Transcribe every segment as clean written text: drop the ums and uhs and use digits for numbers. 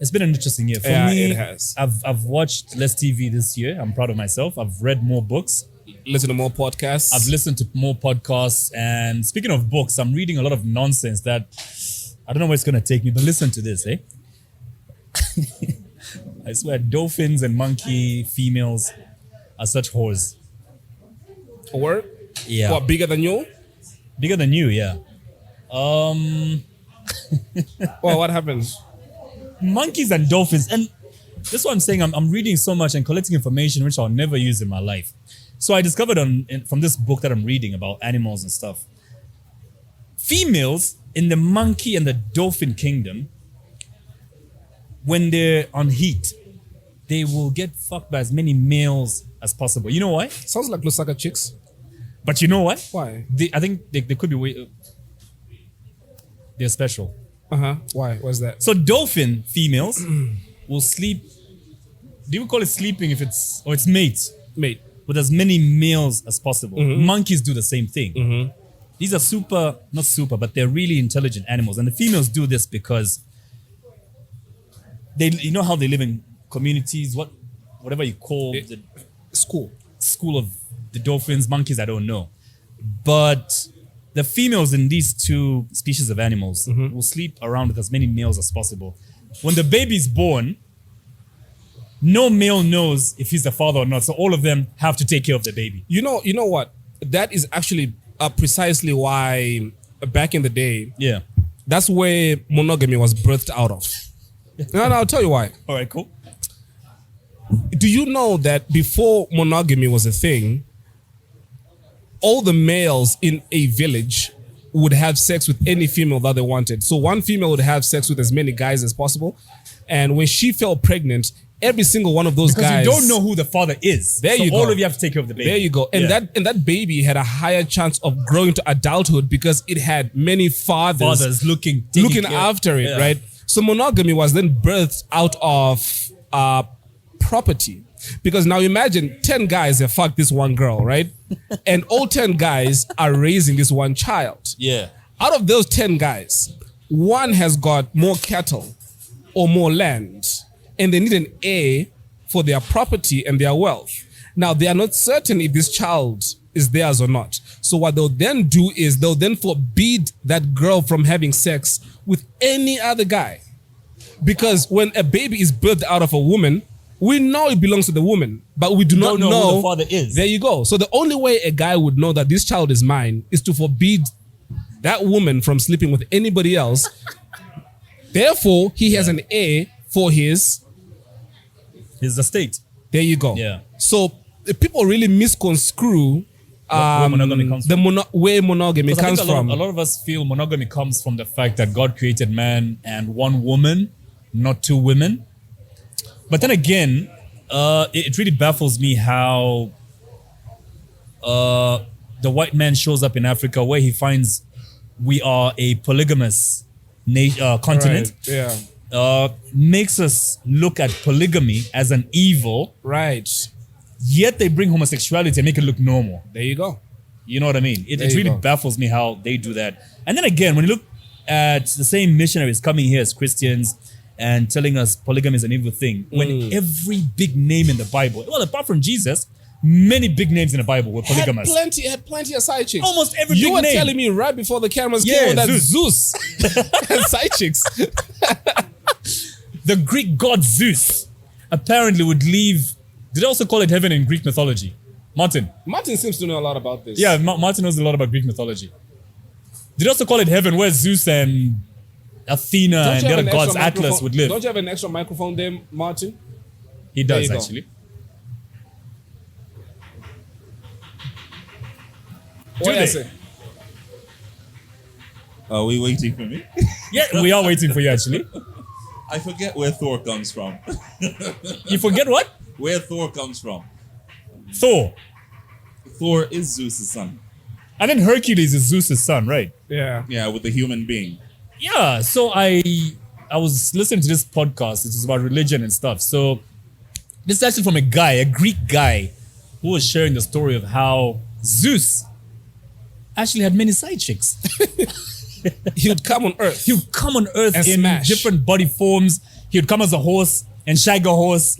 It's been an interesting year. For Yeah, me, it has. I've watched less TV this year. I'm proud of myself. I've read more books. Listen to more podcasts. I've listened to more podcasts. And speaking of books, I'm reading a lot of nonsense that I don't know where it's going to take me, but listen to this, eh? I swear, dolphins and monkey females are such whores. Or Yeah. what, bigger than you? Bigger than you, yeah. Well, what happens? Monkeys and dolphins. And this is what I'm saying. I'm reading so much and collecting information which I'll never use in my life. So I discovered from this book that I'm reading about animals and stuff. Females in the monkey and the dolphin kingdom, when they're on heat, they will get fucked by as many males as possible. You know why? Sounds like Lusaka chicks. But you know why? Why? I think they could be they're special. Why? What's that? So dolphin females will sleep. Do you call it sleeping if it's mates Mate. with as many males as possible? Monkeys do the same thing. These are not super, but they're really intelligent animals. And the females do this because you know how they live in communities, whatever you call the school of the dolphins, monkeys, I don't know. But the females in these two species of animals will sleep around with as many males as possible. When the baby's born, no male knows if he's the father or not. So all of them have to take care of the baby. You know what? That is actually precisely why back in the day, Yeah. that's where monogamy was birthed out of. And I'll tell you why. All right, cool. Do you know that before monogamy was a thing, all the males in a village would have sex with any female that they wanted? So one female would have sex with as many guys as possible. And when she fell pregnant, every single one of those Because guys, you don't know who the father is. There so you go. all of you have to take care of the baby. there you go. And Yeah. that baby had a higher chance of growing to adulthood because it had many fathers looking looking care- after it, Yeah. right? So monogamy was then birthed out of property. Because now imagine 10 guys have fucked this one girl, right? And all 10 guys are raising this one child. Yeah. Out of those 10 guys, one has got more cattle or more land, and they need an heir for their property and their wealth. Now, they are not certain if this child is theirs or not. So what they'll then do is they'll then forbid that girl from having sex with any other guy. Because when a baby is birthed out of a woman, we know it belongs to the woman, but we do not Don't know know who the father is. There you go. So the only way a guy would know that this child is mine is to forbid that woman from sleeping with anybody else. Therefore, he has an heir for his. His estate. There you go. Yeah. So people really misconstrue Where monogamy comes from. where monogamy 'Cause I comes think a from. lot of us feel monogamy comes from the fact that God created man and one woman, not two women. But then again, it really baffles me how the white man shows up in Africa where he finds we are a polygamous continent. Right. Yeah. Makes us look at polygamy as an evil, Right. yet they bring homosexuality and make it look normal. There you go. You know what I mean? It There you really go. baffles me how they do that. And then again, when you look at the same missionaries coming here as Christians and telling us polygamy is an evil thing, when every big name in the Bible, well, apart from Jesus, many big names in the Bible were polygamous. Had plenty of side chicks. Almost every You big were name. telling me right before the cameras Yeah, came on that Zeus. and side chicks. The Greek god Zeus apparently would leave. Did they also call it heaven in Greek mythology? Martin. Martin seems to know a lot about this. Yeah, Martin knows a lot about Greek mythology. Did they also call it heaven where Zeus and Athena Don't and you the have other an gods, extra Atlas, microphone- would live? Don't you have an extra microphone there, Martin? He There does, you go. actually. What they? I say? Are we waiting for me? Yeah, we are waiting for you, actually. I forget where Thor comes from. You forget what? Where Thor comes from. Thor. Thor is Zeus' son. And then Hercules is Zeus' son, right? Yeah. Yeah, with the human being. Yeah, so I was listening to this podcast. It was about religion and stuff. So this is actually from a guy, a Greek guy, who was sharing the story of how Zeus actually had many side chicks. He would come on Earth. He would come on Earth And in smash. different body forms. he would come as a horse and shag a horse.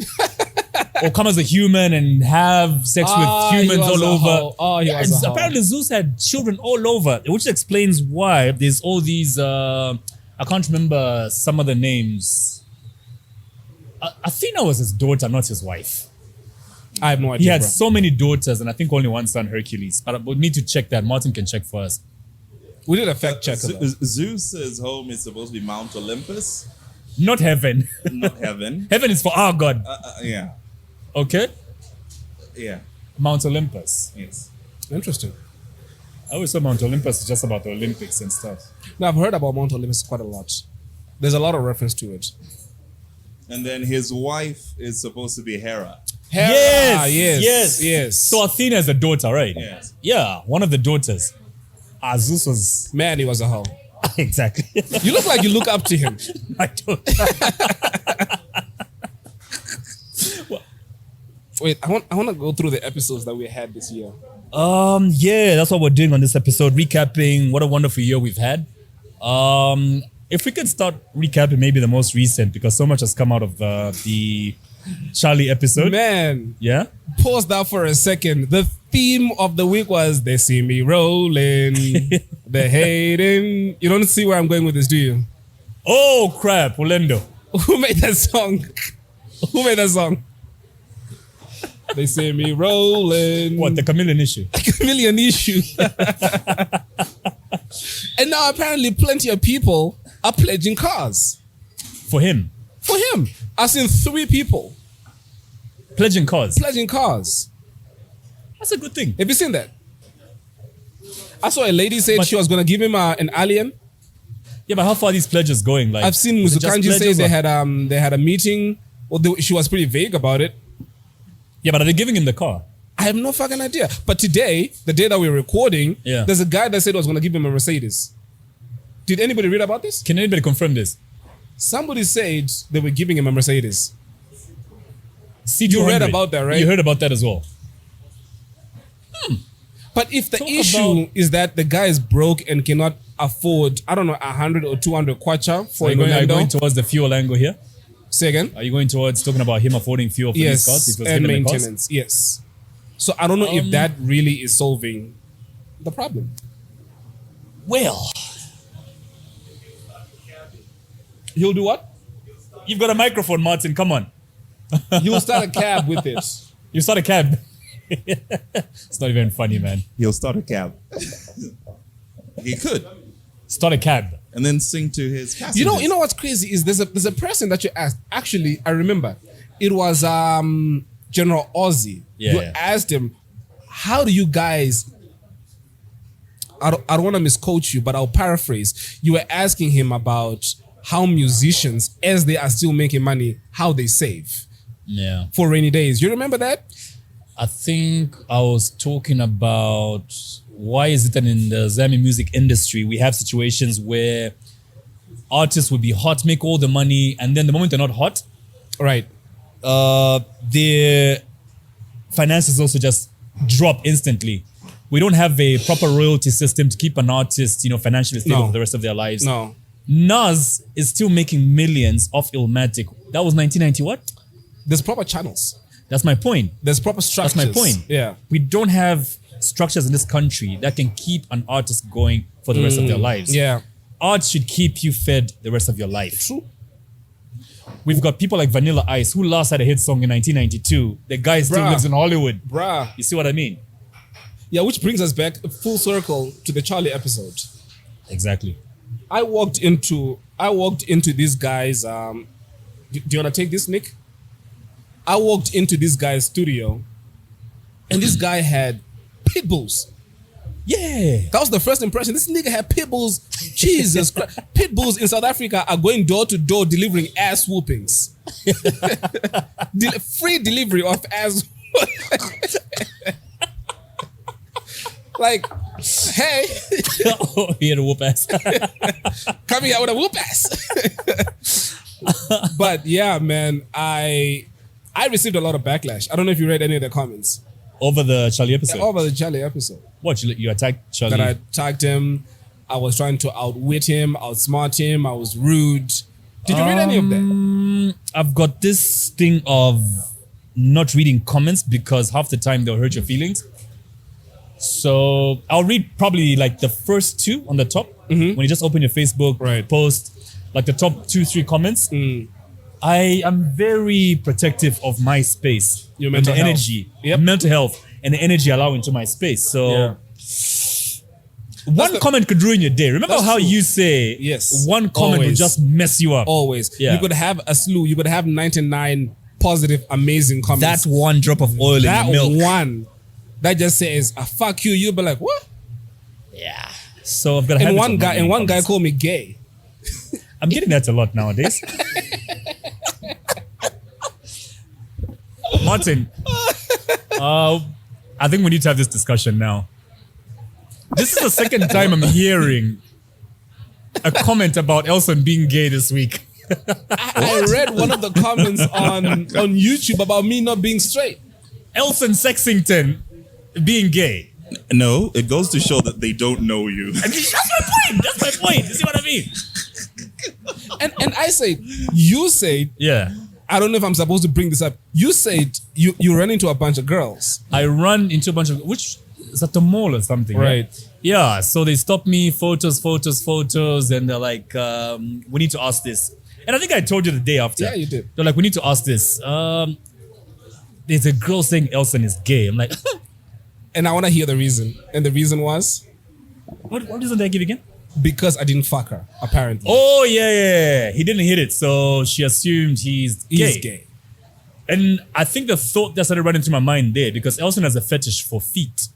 Or come as a human and have sex with humans all over. And apparently Zeus had children all over, which explains why there's all these. I can't remember some of the names. Athena was his daughter, not his wife. I have no idea. He had so many daughters, and I think only one son, Hercules. But we need to check that. Martin can check for us. We did a fact check. Zeus's home is supposed to be Mount Olympus, Not heaven. not heaven. Heaven is for our God. Yeah, Okay? yeah, Mount Olympus. yes. Interesting. I always thought Mount Olympus is just about the Olympics and stuff. Now, I've heard about Mount Olympus quite a lot. There's a lot of reference to it. And then his wife is supposed to be Hera. Hera, yes. So Athena is a daughter, right? Yes. Yeah, one of the daughters. Zeus was... Man, he was a hoe. Exactly. You look like you look up to him. I don't. Wait, I want to go through the episodes that we had this year. Yeah, that's what we're doing on this episode, recapping what a wonderful year we've had. If we could start recapping maybe the most recent, because so much has come out of the Charlie episode. Man, Yeah? pause that for a second. The theme of the week was "They see me rolling, they hating." You don't see where I'm going with this, do you? Oh, crap, Orlando. Who made that song? Who made that song? They see me rolling. What, the chameleon issue? Chameleon issue. And now apparently plenty of people are pledging cars For him. for him. I've seen 3 people Pledging cause. pledging cars. That's a good thing. Have you seen that? I saw a lady say But- she was going to give him an alien. Yeah, but how far are these pledges going? Like, I've seen is it just Muzukanji say pledges they or- had a meeting. Well, she was pretty vague about it. Yeah, but are they giving him the car? I have no fucking idea. But today, the day that we're recording, Yeah. there's a guy that said was going to give him a Mercedes. Did anybody read about this? Can anybody confirm this? Somebody said they were giving him a Mercedes. C200. You read about that, right? You heard about that as well. But if the Talk issue about- is that the guy is broke and cannot afford, I don't know, 100 or 200 kwacha for Are a you Orlando. going towards the fuel angle here? Say again? Are you going towards talking about him affording fuel for these cars? Yes, If it was and given the cost? maintenance. Yes. So I don't know if that really is solving the problem. Well, He'll do what? you've got a microphone, Martin. Come on. He'll start a cab with it. You start a cab. It's not even funny, man. He'll start a cab. He could, Start a cab. and then sing to his passengers. You know what's crazy is there's a person that you asked. Actually, I remember it was General Aussie. Yeah, You yeah. asked him, "How do you guys?" I don't want to misquote you, but I'll paraphrase. You were asking him about how musicians, as they are still making money, how they save Yeah. for rainy days. You remember that? I think I was talking about why is it that in the Zambian music industry we have situations where artists would be hot, make all the money, and then the moment they're not hot, Right. their finances also just drop instantly. We don't have a proper royalty system to keep an artist, financially stable No. for the rest of their lives. No. Nas is still making millions off Illmatic. That was 1990 what? There's proper channels. That's my point. There's proper structures. That's my point. Yeah. We don't have structures in this country that can keep an artist going for the rest of their lives. Yeah. Art should keep you fed the rest of your life. True. We've got people like Vanilla Ice, who last had a hit song in 1992. The guy still Bruh. lives in Hollywood. Bruh. You see what I mean? Yeah, which brings us back full circle to the Charlie episode. Exactly. I walked into this guy's do you want to take this, Nick? I walked into this guy's studio and this guy had pit bulls. Yeah. That was the first impression. This nigga had pit bulls. Jesus Christ. Pit bulls in South Africa are going door to door delivering ass whoopings. Free delivery of ass. Like, hey, Oh, he had a whoop ass. coming out with a whoop ass. But yeah, man, I received a lot of backlash. I don't know if you read any of the comments Over the Charlie episode. over the Charlie episode. What, you attacked Charlie? That I tagged him. I was trying to outwit him, outsmart him. I was rude. Did you read any of that? I've got this thing of not reading comments because half the time they'll hurt your feelings. So I'll read probably like the first two on the top when you just open your Facebook post, like the top 2-3 comments. I am very protective of my space, Your and mental the health. energy, Yep. mental health, and the energy I allow into my space. So. Yeah. One comment could ruin your day. Remember That's how true. you say Yes. one comment will Always. just mess you up. Always. Yeah. You could have a slew. You could have 99 positive, amazing comments. That one drop of oil that in your milk. one that just says, fuck you. You'll be like, what? Yeah. So I've got to have And it one on guy my and one guy comments. called me gay. I'm getting that a lot nowadays. Martin, I think we need to have this discussion now. This is the second time I'm hearing a comment about Elson being gay this week. I read one of the comments on YouTube about me not being straight. Elson Sexington being gay. No, it goes to show that they don't know you. That's my point. That's my point. You see what I mean? And I said, you said, Yeah. I don't know if I'm supposed to bring this up. You said you run into a bunch of girls. I run into a bunch of, which is at the mall or something. Right. Yeah. So they stop me, photos, and they're like, we need to ask this. And I think I told you the day after. Yeah, you did. They're like, we need to ask this. There's a girl saying Elson is gay. I'm like, And I want to hear the reason. And the reason was what reason did I give again? because I didn't fuck her, apparently. Oh, yeah. He didn't hit it. So she assumed he's gay. He's gay. And I think the thought that started running through my mind there, because Elson has a fetish for feet.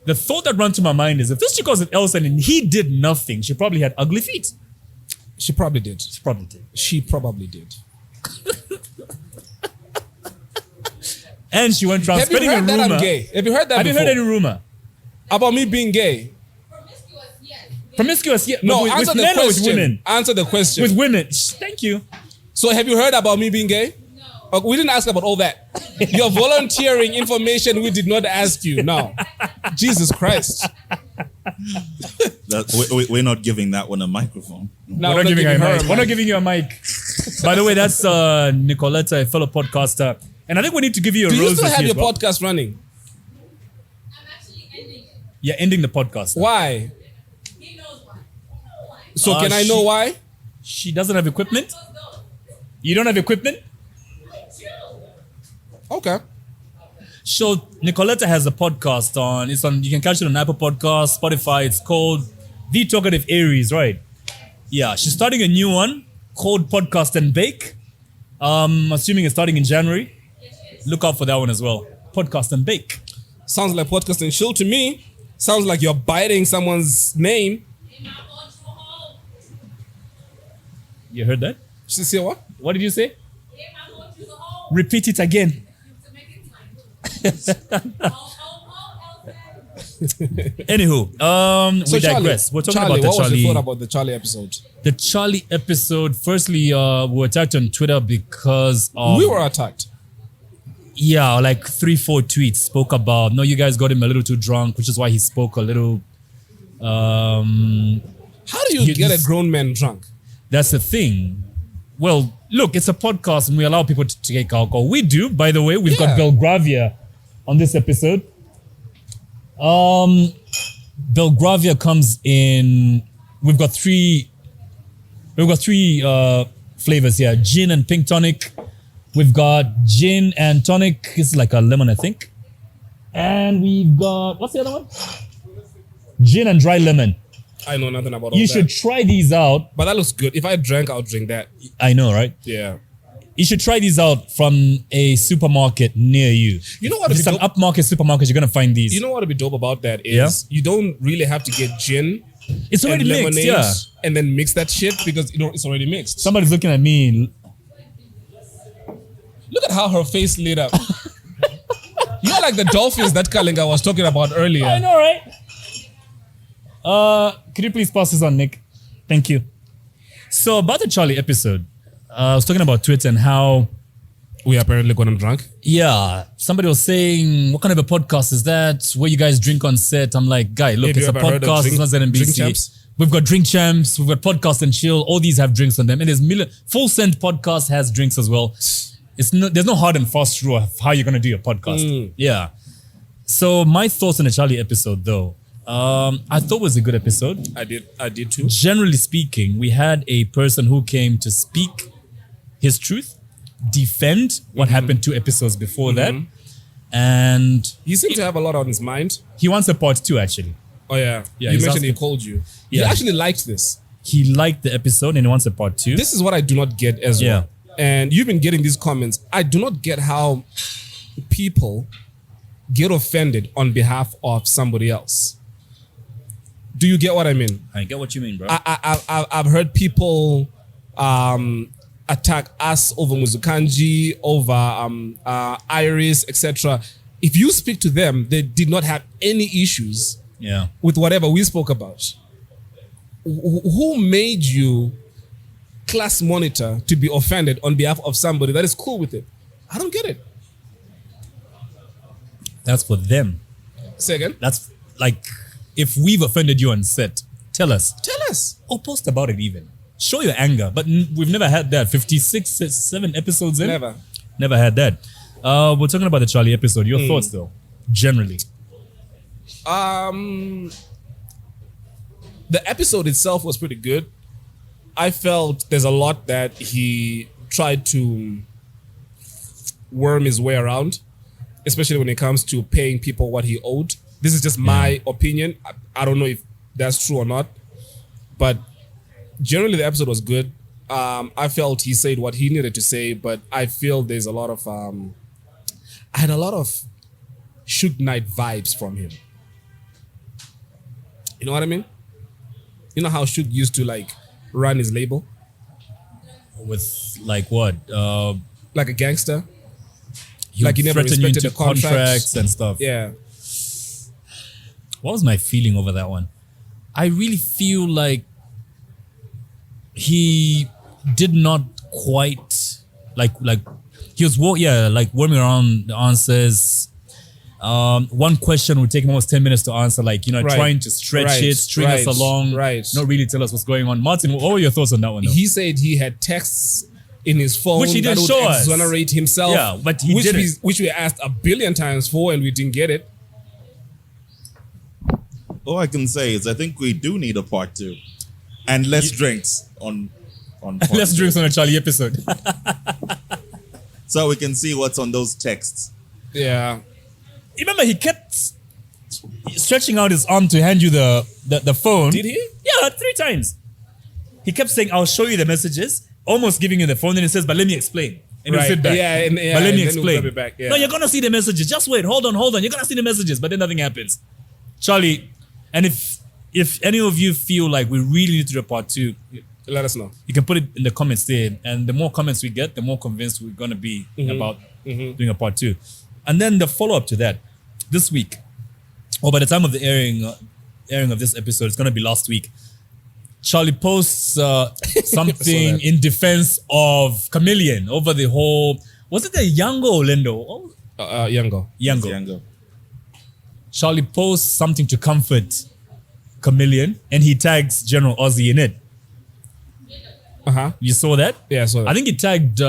The thought that ran to my mind is if this chick was with Elson and he did nothing, she probably had ugly feet. She probably did. She probably did. She probably did. And she went around Have you spreading a heard that rumor. I'm gay? Have you heard that Have you before? heard any rumor? About me being gay? Promiscuous, yeah. No, but with answer the men or with question. women? Answer the question. With women. Thank you. So have you heard about me being gay? No. We didn't ask about all that. You're volunteering information we did not ask you. No. Jesus Christ. We're not giving that one a microphone. No, We're not giving her a mic. We're not mic. giving you a mic. By the way, that's Nicoletta, a fellow podcaster. And I think we need to give you a Do you rose still this have year your as well. podcast running? I'm actually ending it. You're ending the podcast. Why? He knows why. So can I know why? She doesn't have equipment? You don't have equipment? Okay. So Nicoletta has a podcast you can catch it on Apple Podcasts, Spotify. It's called The Talkative Aries, right? Yeah, she's starting a new one called Podcast and Bake. Assuming it's starting in January. Look out for that one as well. Podcast and Bake. Sounds like podcast and chill to me. Sounds like you're biting someone's name. You heard that? She say what? What did you say? Repeat it again. Anywho, So we Charlie, digress. We're talking Charlie, about the what was Charlie. your thought about the Charlie episode? The Charlie episode. Firstly, we were attacked on Twitter because of, We were attacked. yeah, like 3-4 tweets spoke about. No, you guys got him a little too drunk, which is why he spoke a little. How do you get a grown man drunk? That's the thing. Well, look, it's a podcast and we allow people to take alcohol. We do, by the way. We've got Yeah. Belgravia on this episode. Belgravia comes in. We've got three flavors here: gin and pink tonic. We've got gin and tonic. It's like a lemon, I think. And we've got, what's the other one? Gin and dry lemon. I know nothing about all You that. should try these out. But that looks good. If I drank, I'll drink that. I know, right? Yeah. You should try these out from a supermarket near you. You know what If would it's be an dope? upmarket supermarket, you're gonna find these. You know what would be dope about that is Yeah? you don't really have to get gin It's already and mixed, lemonade yeah. and then mix that shit because it's already mixed. Somebody's looking at me. Look at how her face lit up. You're like the dolphins that Kalinga was talking about earlier. I know, right? Could you please pass this on, Nick? Thank you. So about the Charlie episode, I was talking about Twitter and how, We apparently got him drunk. yeah, somebody was saying, what kind of a podcast is that? Where you guys drink on set? I'm like, guy, look, Have it's you a ever heard of podcast. Drink- It's not Drink NBC. Champs? We've got Drink Champs, we've got Podcast and Chill. All these have drinks on them. And there's Full Send Podcast has drinks as well. There's no hard and fast rule of how you're going to do your podcast. Yeah. So my thoughts on the Charlie episode though, I thought it was a good episode. I did too. Generally speaking, we had a person who came to speak his truth, defend what happened 2 episodes before that. And He seemed to have a lot on his mind. he wants a part 2 actually. Oh yeah. Yeah, You he's mentioned he asking- called you. Yeah. He actually liked this. He liked the episode and he wants a part 2. This is what I do not get as well. And you've been getting these comments. I do not get how people get offended on behalf of somebody else. Do you get what I mean? I get what you mean, bro. I've heard people attack us over Muzukanji, over Iris, etc. If you speak to them, they did not have any issues yeah. with whatever we spoke about. Who made you class monitor to be offended on behalf of somebody that is cool with it? I don't get it. That's for them. Say again. That's like, if we've offended you on set, tell us. Tell us. Or post about it even. Show your anger. But we've never had that. 7 episodes in? Never. Never had that. We're talking about the Charlie episode. Your thoughts though, generally. The episode itself was pretty good. I felt there's a lot that he tried to worm his way around, especially when it comes to paying people what he owed. This is just my opinion. I don't know if that's true or not, but generally the episode was good. I felt he said what he needed to say, but I feel there's a lot of I had a lot of Suge Knight vibes from him. You know what I mean? You know how Suge used to like run his label With like what? like a gangster. He Like he never threatened you respected into the contracts. and stuff. Yeah. What was my feeling over that one? I really feel like he did not quite like he was worming around the answers. One question would take him almost 10 minutes to answer, like, you know, Right. trying to stretch Right. it, string us Right. along, Right. not really tell us what's going on. Martin, what were your thoughts on that one though? He said he had texts in his phone Which he that didn't would show us. exonerate himself. Yeah, but he which didn't. which we asked a billion times for and we didn't get it. All I can say is I think we do need a part 2, and less drinks on part Let's 2. drink on a Charlie episode. So we can see what's on those texts. Yeah. You remember he kept stretching out his arm to hand you the phone. Did he? Yeah, 3 times. He kept saying, "I'll show you the messages," almost giving you the phone. Then he says, "But let me explain." And he'll Right. sit back. Yeah, and- yeah, but let and me then he'll explain. grab it back, yeah. No, you're gonna see the messages. Just wait. Hold on. You're gonna see the messages, but then nothing happens. Charlie, and if any of you feel like we really need to do a part 2, Let us know. you can put it in the comments there. And the more comments we get, the more convinced we're gonna be about doing a part 2. And then the follow up to that, this week, or by the time of the airing of this episode, it's gonna be last week. Charlie posts something in defense of Chameleon over the whole. Was it the Yango or Lindo? Yango. Yango. Yango. Charlie posts something to comfort Chameleon, and he tags General Aussie in it. Uh-huh. You saw that? Yeah, I saw that. I think he tagged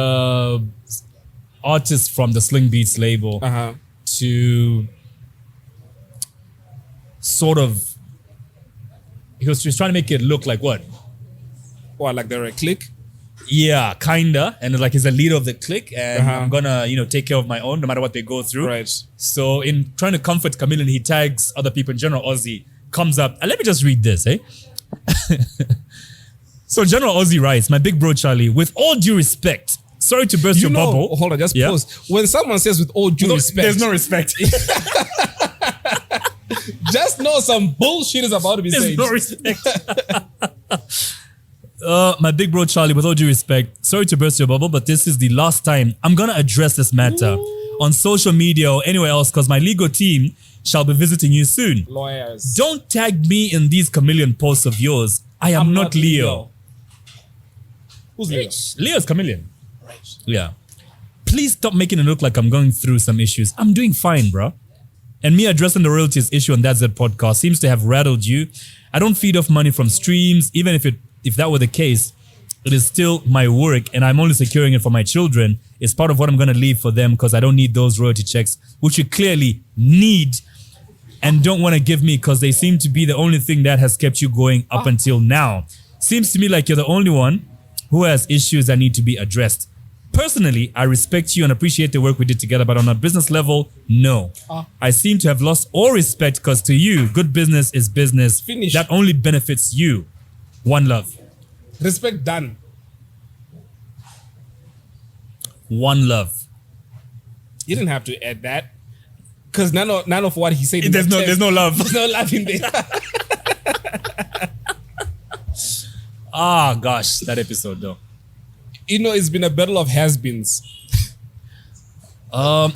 artists from the Sling Beats label Uh-huh. to sort of. He was trying to make it look like what? What, like they're a clique? Yeah, kinda. And like he's a leader of the clique, and Uh-huh. I'm gonna, take care of my own no matter what they go through. Right. So in trying to comfort Chameleon, he tags other people. In General Aussie comes up, and let me just read this, eh? So General Aussie writes, "My big bro Charlie, with all due respect, sorry to burst You your know, bubble." hold on, just Yeah. pause. When someone says with all due respect, There's no respect. just know some bullshit is about to be There's said. no respect. My big bro Charlie, with all due respect, sorry to burst your bubble, but this is the last time I'm gonna address this matter on social media or anywhere else, because my legal team shall be visiting you soon. Lawyers. Don't tag me in these Chameleon posts of yours. I am I'm not Leo. Who's Leo? Leo's Chameleon. Yeah. Please stop making it look like I'm going through some issues. I'm doing fine, bro. And me addressing the royalties issue on That Z podcast seems to have rattled you. I don't feed off money from streams. Even if that were the case, it is still my work and I'm only securing it for my children. It's part of what I'm going to leave for them because I don't need those royalty checks, which you clearly need and don't want to give me because they seem to be the only thing that has kept you going up until now. Seems to me like you're the only one who has issues that need to be addressed. Personally, I respect you and appreciate the work we did together, but on a business level, no. I seem to have lost all respect because to you, good business is business. Finish. That only benefits you. One love. Respect done. One love. You didn't have to add that. Because none of what he said. There's no love. There's no love in there. Ah, gosh, that episode though. You know, it's been a battle of has-beens.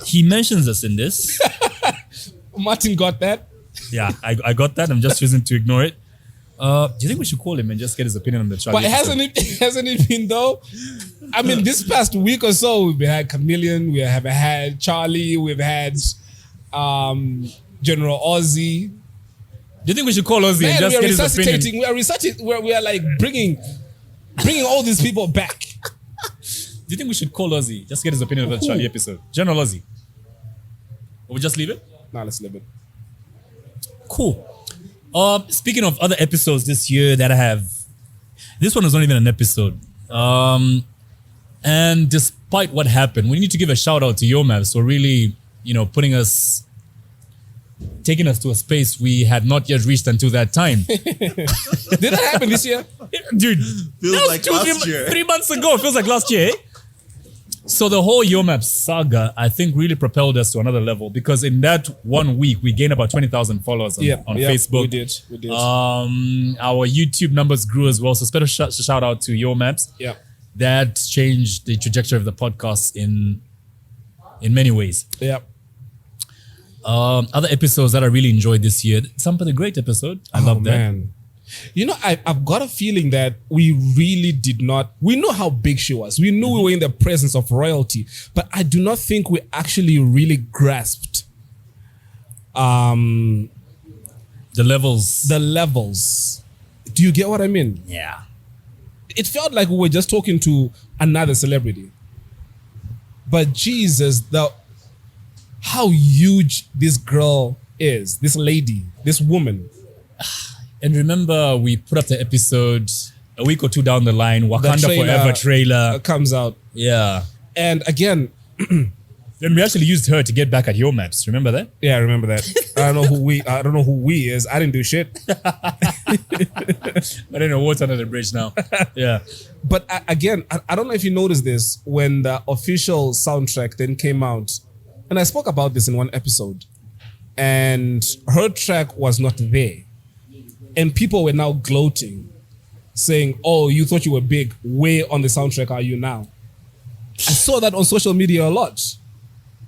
He mentions us in this. Martin got that. Yeah, I got that. I'm just choosing to ignore it. Do you think we should call him and just get his opinion on the Charlie? But hasn't it been though? I mean, this past week or so, we've had Chameleon, we have had Charlie, we've had General Aussie. Do you think we should call Aussie and just get his opinion? We are researching. We are like bringing all these people back. Do you think we should call Aussie? Just get his opinion on the Charlie episode. General Aussie. Or we just leave it? Nah, let's leave it. Cool. Speaking of other episodes this year that I have, this one was not even an episode. And despite what happened, we need to give a shout out to Yomaps for really, taking us to a space we had not yet reached until that time. Did that happen this year? Dude, Feels like last year. 3 months ago. Feels like last year. Eh? So the whole Yomap saga, I think, really propelled us to another level because in that 1 week, we gained about 20,000 followers on Facebook. We did. Our YouTube numbers grew as well. So special shout out to Yomaps. Yeah. That changed the trajectory of the podcast in many ways. Yeah. Other episodes that I really enjoyed this year, Sampa the Great episode. I love that. Man. You know, I've got a feeling that we really did not. We know how big she was. We knew we were in the presence of royalty, but I do not think we actually really grasped The levels. the levels. Do you get what I mean? Yeah. It felt like we were just talking to another celebrity. But Jesus, how huge this girl is, this lady, this woman. And remember, we put up the episode a week or two down the line, Wakanda Forever trailer. Comes out. Yeah. And again, And we actually used her to get back at Yomaps. Remember that? yeah, I remember that. I don't know who we is. I didn't do shit. I don't know what's under the bridge now. Yeah. But again, I don't know if you noticed this when the official soundtrack then came out. And I spoke about this in one episode. And her track was not there. And people were now gloating, saying, oh, you thought you were big. Where on the soundtrack are you now? I saw that on social media a lot.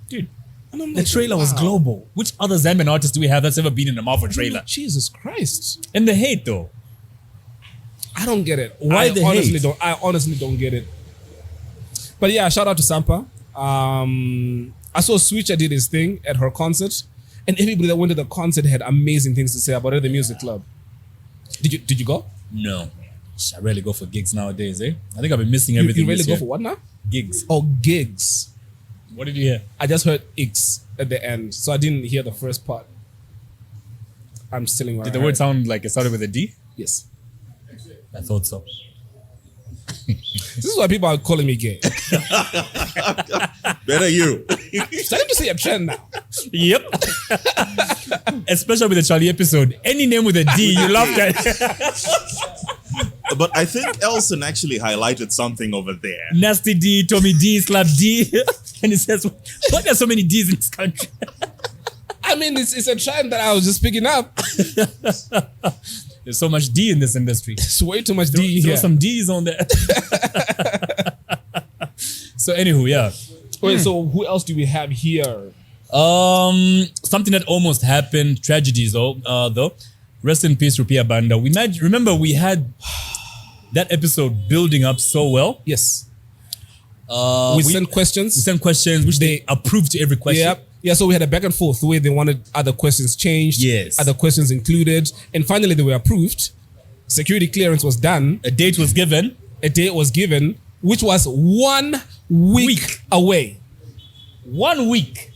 Dude, And I'm the like, trailer was wow. global. Which other Zambian artist do we have that's ever been in a Marvel trailer? Jesus Christ. And the hate, though. I don't get it. Why the hate? I honestly don't get it. But yeah, shout out to Sampa. I saw Switcher did his thing at her concert. And everybody that went to the concert had amazing things to say about it at the music club. Did you go? No. I rarely go for gigs nowadays, eh? I think I've been missing everything. You really this go year. for what now? Gigs. Oh, gigs. What did you hear? I just heard X at the end, so I didn't hear the first part. I'm still in. Did the word sound like it started with a D? Yes. I thought so. This is why people are calling me gay. Better you. Starting to see a trend now. Yep. Especially with the Charlie episode. Any name with a D, you laughed at. But I think Elson actually highlighted something over there. Nasty D, Tommy D, Slap D. And he says, why are there so many D's in this country? I mean, it's a trend that I was just picking up. There's so much D in this industry. It's way too much D Throw here. some D's on there. So anywho, yeah. Wait, so who else do we have here? Something that almost happened, tragedies though. Rest in peace, Rupiah Banda. Remember we had that episode building up so well. Yes. We sent questions. We sent questions, which they approved to every question. Yep. Yeah, so we had a back and forth where they wanted other questions changed, Yes. other questions included, and finally they were approved. Security clearance was done. A date was given. A date was given, which was 1 week away. 1 week.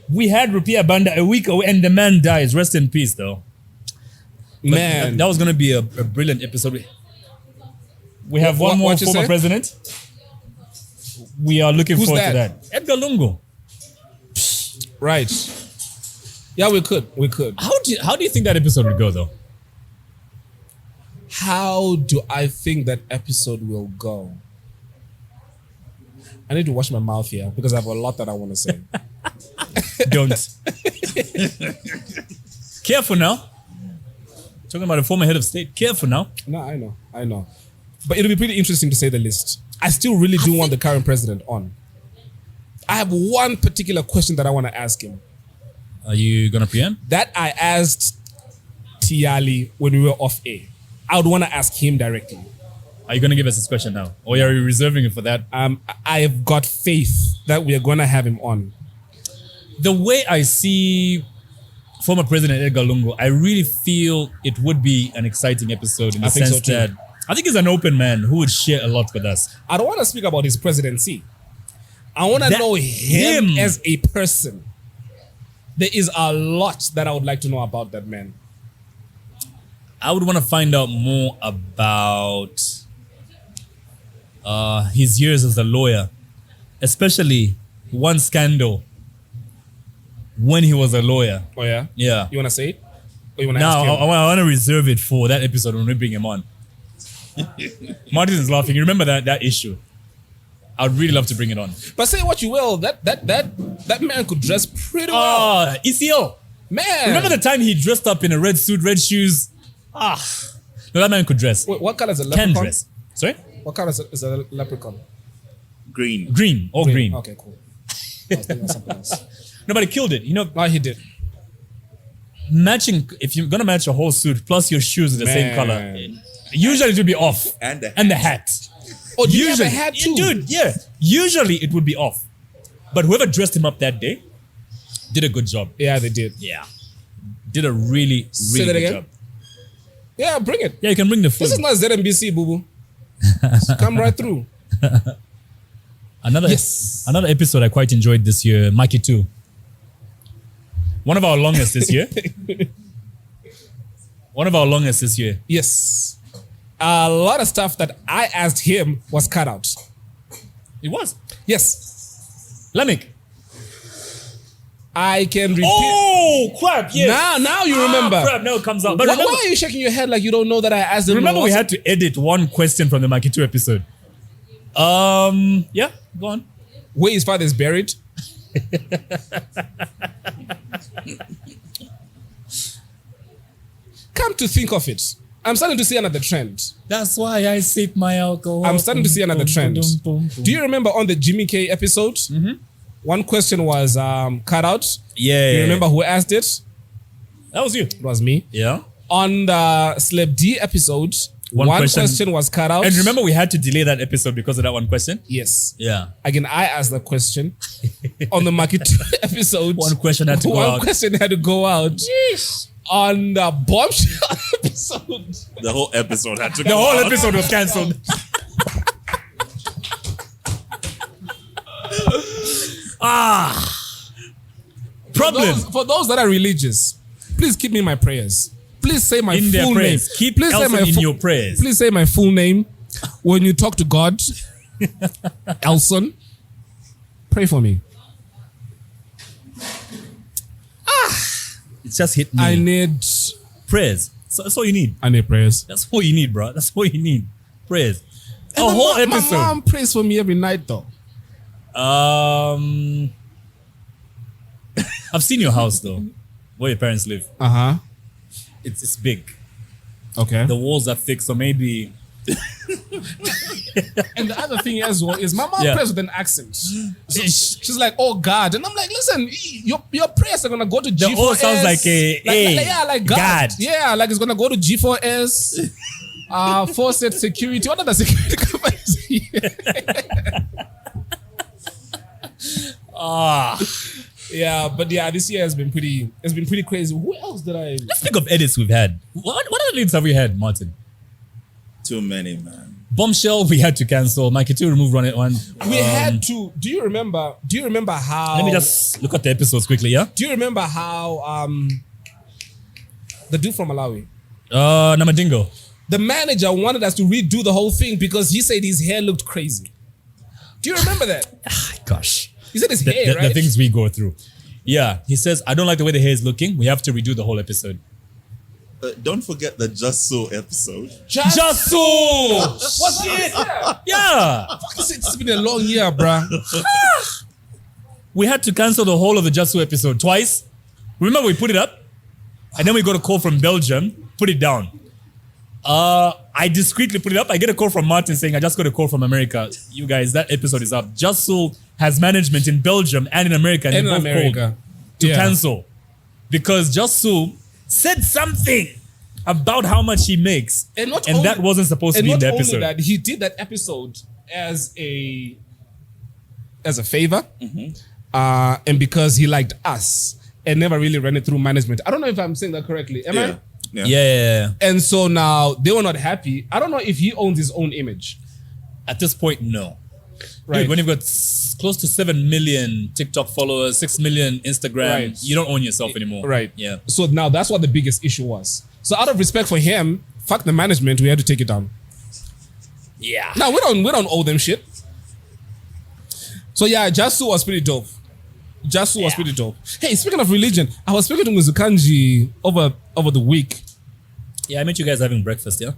We had Rupiah Banda a week away, and the man dies. Rest in peace, though. But Man, that was going to be a brilliant episode. We have one more what you former say? president. We are looking Who's forward to that? that. Edgar Lungu. right. Yeah, we could. How do you think that episode would go, though? How do I think that episode will go? I need to wash my mouth here because I have a lot that I want to say. Don't. Careful now. Talking about a former head of state. Careful now. No, I know. But it'll be pretty interesting to say the least. I still really do want the current president on. I have one particular question that I want to ask him. Are you going to PM? That I asked Tiali when we were off air. I would want to ask him directly. Are you going to give us this question now? Or are you reserving it for that? I have got faith that we are going to have him on. The way I see former President Edgar Lungu, I really feel it would be an exciting episode in the I think so sense too. that I think he's an open man who would share a lot with us. I don't want to speak about his presidency. I want to know him as a person. There is a lot that I would like to know about that man. I would want to find out more about his years as a lawyer, especially one scandal when he was a lawyer. Oh yeah? Yeah. You want to say it? Or you want to Now, ask him? I want to reserve it for that episode when we bring him on. Martin is laughing. You remember that issue? I'd really love to bring it on. But say what you will, that man could dress pretty well. ECO. Man. Remember the time he dressed up in a red suit, red shoes? No, that man could dress. Wait, what color is a Can leprechaun? dress. Sorry? What color is a leprechaun? Green. Green. All green. Okay, cool. I was thinking of something else. Nobody killed it. You know, No, he did. matching, if you're going to match a whole suit plus your shoes are the same Man. color, usually it would be off. And the And the hat. Oh, do you have Usually. a hat Yeah, too? dude, yeah. Usually it would be off. But whoever dressed him up that day did a good job. Yeah, they did. Yeah. Did a really, Say really that good again? job. Yeah, bring it. Yeah, you can bring the food. This is not ZMBC, boo boo. Come right through. Another episode I quite enjoyed this year, Mikey 2. One of our longest this year. Yes. A lot of stuff that I asked him was cut out. It was. Yes. Lamik. I can repeat. Oh, crap, yes. Now you remember. Crap, now it comes out. But Why, remember, why are you shaking your head like you don't know that I asked him? remember we had to edit one question from the Mikey 2 episode. Yeah, go on. where his father is buried. Come to think of it, I'm starting to see another trend. That's why I sip my alcohol. I'm starting to see another trend. Do you remember on the Jimmy K episode? One question was cut out. Yeah. You remember who asked it? That was you. It was me. Yeah. On the Slep D episode, one question was cut out. And remember, we had to delay that episode because of that one question? Yes. Yeah. Again, I asked the question. On the Market episode, One question had to go one out. question had to go out. On the Bombshell episode, The whole episode had to The go whole out. episode was cancelled. Problem. for those that are religious, please keep me in my prayers. Please say my In their full name. prayers. Keep please say Elson my in fu- your prayers. Please say my full name when you talk to God. Elson, pray for me. It's just hit me. I need prayers. So that's all you need. prayers. That's all you need, bro. That's all you need. Prayers. A And whole my episode. mom prays for me every night, though. I've seen your house though, where your parents live. It's big. Okay. The walls are thick, so maybe. And the other thing as well is my mom Yeah. prays with an accent. So she's like, "Oh God," and I'm like, "Listen, your prayers are gonna go to G4S." The O sounds like a like God. God. Yeah, like it's gonna go to G4S. Faucet Security. What are the security companies? Yeah, but yeah, this year has been pretty crazy. Who else did I? Let's think of edits we've had. What other edits have we had, Martin? Too many, man. Bombshell, we had to cancel. Mikey 2 remove Run It One. We had to. Do you remember how? Let me just look at the episodes quickly, yeah? Do you remember how the dude from Malawi, Namadingo. the manager wanted us to redo the whole thing because he said his hair looked crazy. Do you remember that? Gosh. He said his The, hair, right? the things we go through. Yeah, he says, I don't like the way the hair is looking. We have to redo the whole episode. Don't forget the Just So episode. Just so! What's it? Yeah! It's been a long year, bruh. We had to cancel the whole of the Just So episode twice. Remember, we put it up, and then we got a call from Belgium, put it down. I discreetly put it up. I get a call from Martin saying, I just got a call from America. You guys, that episode is up. Just So has management in Belgium and in America. And they both called to cancel. Because Just So said something about how much he makes. And that wasn't supposed to be in the episode. And not only that, he did that episode as a favor. And because he liked us and never really ran it through management. I don't know if I'm saying that correctly. Am I? Yeah. And so now they were not happy. I don't know if he owns his own image. At this point, no. Right. Dude, when you've got close to 7 million TikTok followers, 6 million Instagram, Right. you don't own yourself anymore. Right. Yeah. So now that's what the biggest issue was. So out of respect for him, fuck the management, we had to take it down. Yeah. No, we don't owe them shit. So yeah, Just So was pretty dope. Just So was pretty dope. Hey, speaking of religion, I was speaking to Muzukanji over the week. Yeah, I met you guys having breakfast, yeah?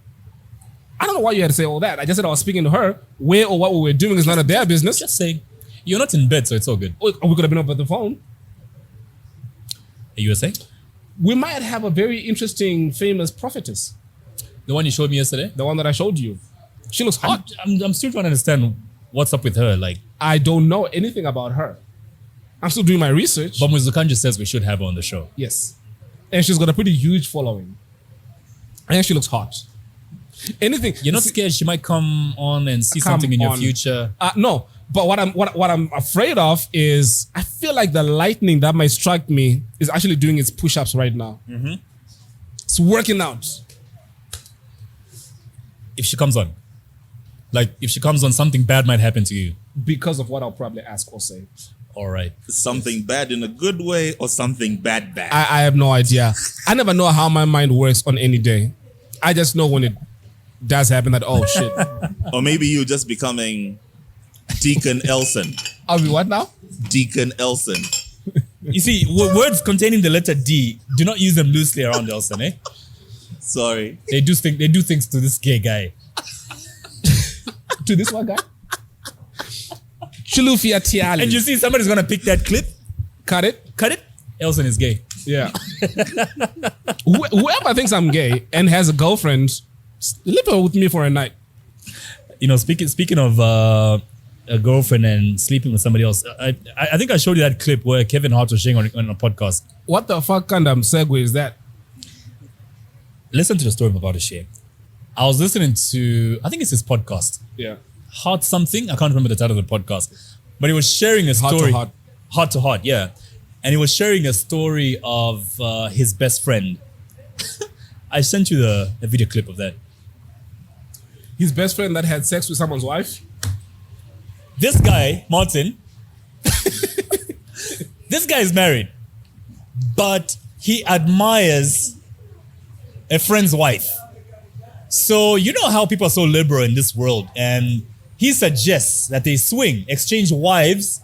I don't know why you had to say all that. I just said I was speaking to her. Where or what we were doing is none of their business. Just saying. You're not in bed, so it's all good. Or we could have been up at the phone. You were saying? We might have a very interesting, famous prophetess. The one you showed me yesterday? The one that I showed you. She looks hot. I'm still trying to understand what's up with her. Like, I don't know anything about her. I'm still doing my research. but Muzukanji says we should have her on the show. Yes. And she's got a pretty huge following. And she looks hot. Anything. You're not scared she might come on and see something in your future? No. But what I'm afraid of is I feel like the lightning that might strike me is actually doing its push-ups right now. It's working out. If she comes on. Like, if she comes on, something bad might happen to you. Because of what I'll probably ask or say. All right. Something bad in a good way or something bad. I have no idea. I never know how my mind works on any day. I just know when it does happen that, oh shit. Or maybe you just becoming Deacon Elson. Are we what now? Deacon Elson. You see, words containing the letter D, do not use them loosely around Elson, eh? Sorry. They do things to this gay guy. To this one guy? Chilufia Tiali. And you see, somebody's going to pick that clip, Cut it. Elson is gay. Yeah. Whoever thinks I'm gay and has a girlfriend, live with me for a night. You know, speaking of a girlfriend and sleeping with somebody else, I think I showed you that clip where Kevin Hart was sharing on a podcast. What the fuck kind of segue is that? Listen to the story I'm about to share. I was listening to, I think it's his podcast, Yeah. Hart something. I can't remember the title of the podcast, but he was sharing a story. Heart to Heart, yeah. And he was sharing a story of his best friend. I sent you the video clip of that. His best friend that had sex with someone's wife? This guy, Martin, this guy is married, but he admires a friend's wife. So you know how people are so liberal in this world, and he suggests that they exchange wives,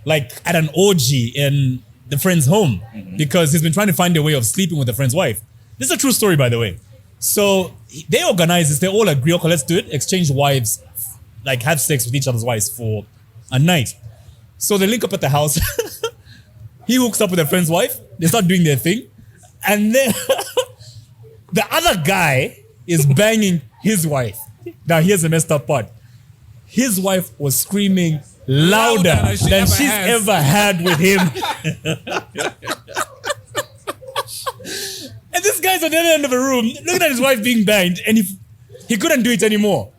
like at an orgy in the friend's home, because he's been trying to find a way of sleeping with a friend's wife. This is a true story, by the way. So they organize this. They all agree, okay, let's do it. Exchange wives, like have sex with each other's wives for a night. So they link up at the house. He hooks up with a friend's wife. They start doing their thing. And then the other guy is banging his wife. Now here's the messed up part. His wife was screaming louder than she's ever had with him. And this guy's on the other end of the room looking at his wife being banged, and he couldn't do it anymore.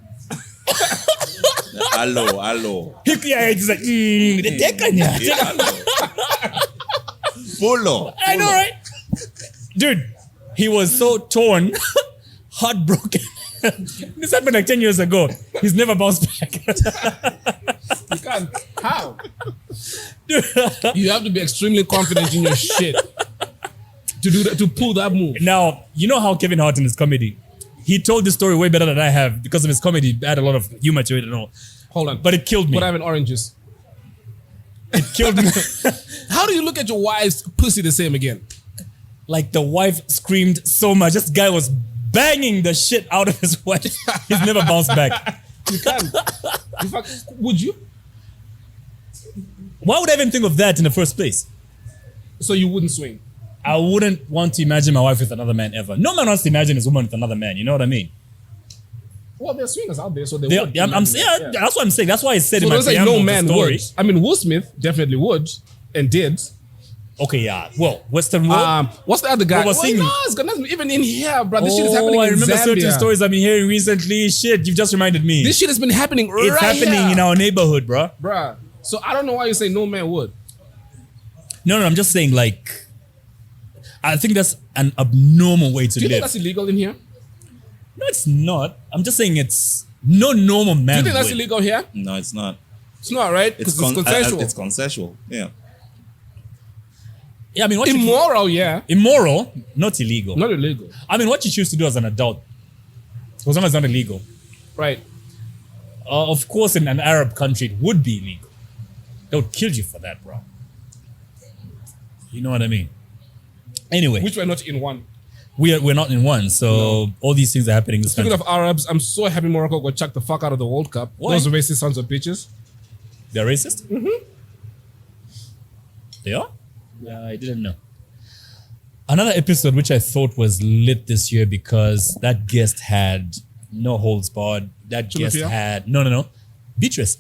Hello. He's like, the tekanya. Polo. I know, right? Dude, he was so torn, heartbroken. This happened like 10 years ago. He's never bounced back. You can't. How? You have to be extremely confident in your shit to do that, to pull that move. Now, you know how Kevin Hart in his comedy, he told this story way better than I have because of his comedy. It had a lot of humor to it and all. Hold on. But it killed me. But I have an orange juice. It killed me. How do you look at your wife's pussy the same again? Like the wife screamed so much. This guy was banging the shit out of his wife. He's never bounced back. You can't. In fact, would you? Why would I even think of that in the first place? So you wouldn't swing? I wouldn't want to imagine my wife with another man ever. No man wants to imagine his woman with another man. You know what I mean? Well, there's swingers out there, so they They, would. that's what I'm saying. That's why I said So in my there's like preamble no of the man story. would. I mean, Will Smith definitely would and did. Okay, yeah. Well, Western world. What's the other guy? What was singing? No, it's gonna even in here, bro. This shit is happening I in remember Zambia. certain stories I've been hearing recently. Shit, you've just reminded me. This shit has been happening It's right happening here. in our neighborhood, bro. Bruh. So I don't know why you say no man would. No, I'm just saying, like, I think that's an abnormal way to Do you think live. that's illegal in here? No, it's not. I'm just saying it's no normal man. Do you think that's would. illegal here? No, it's not. It's not, right? It's, Because it's consensual. it's consensual. Yeah. Yeah, I mean, what Immoral, yeah. immoral, not illegal. Not illegal. I mean, what you choose to do as an adult, as long as it's not illegal. Right. Of course, in an Arab country, it would be illegal. They would kill you for that, bro. You know what I mean? Anyway, Which we're not in one. we're not in one, so all these things are happening. This Speaking country. of Arabs, I'm so happy Morocco got chucked the fuck out of the World Cup. Why? Those racist sons of bitches. They're racist? Mm-hmm. They are? Yeah, I didn't know. Another episode which I thought was lit this year because that guest had no holds barred. That guest Chulapia? had no. Beatrice.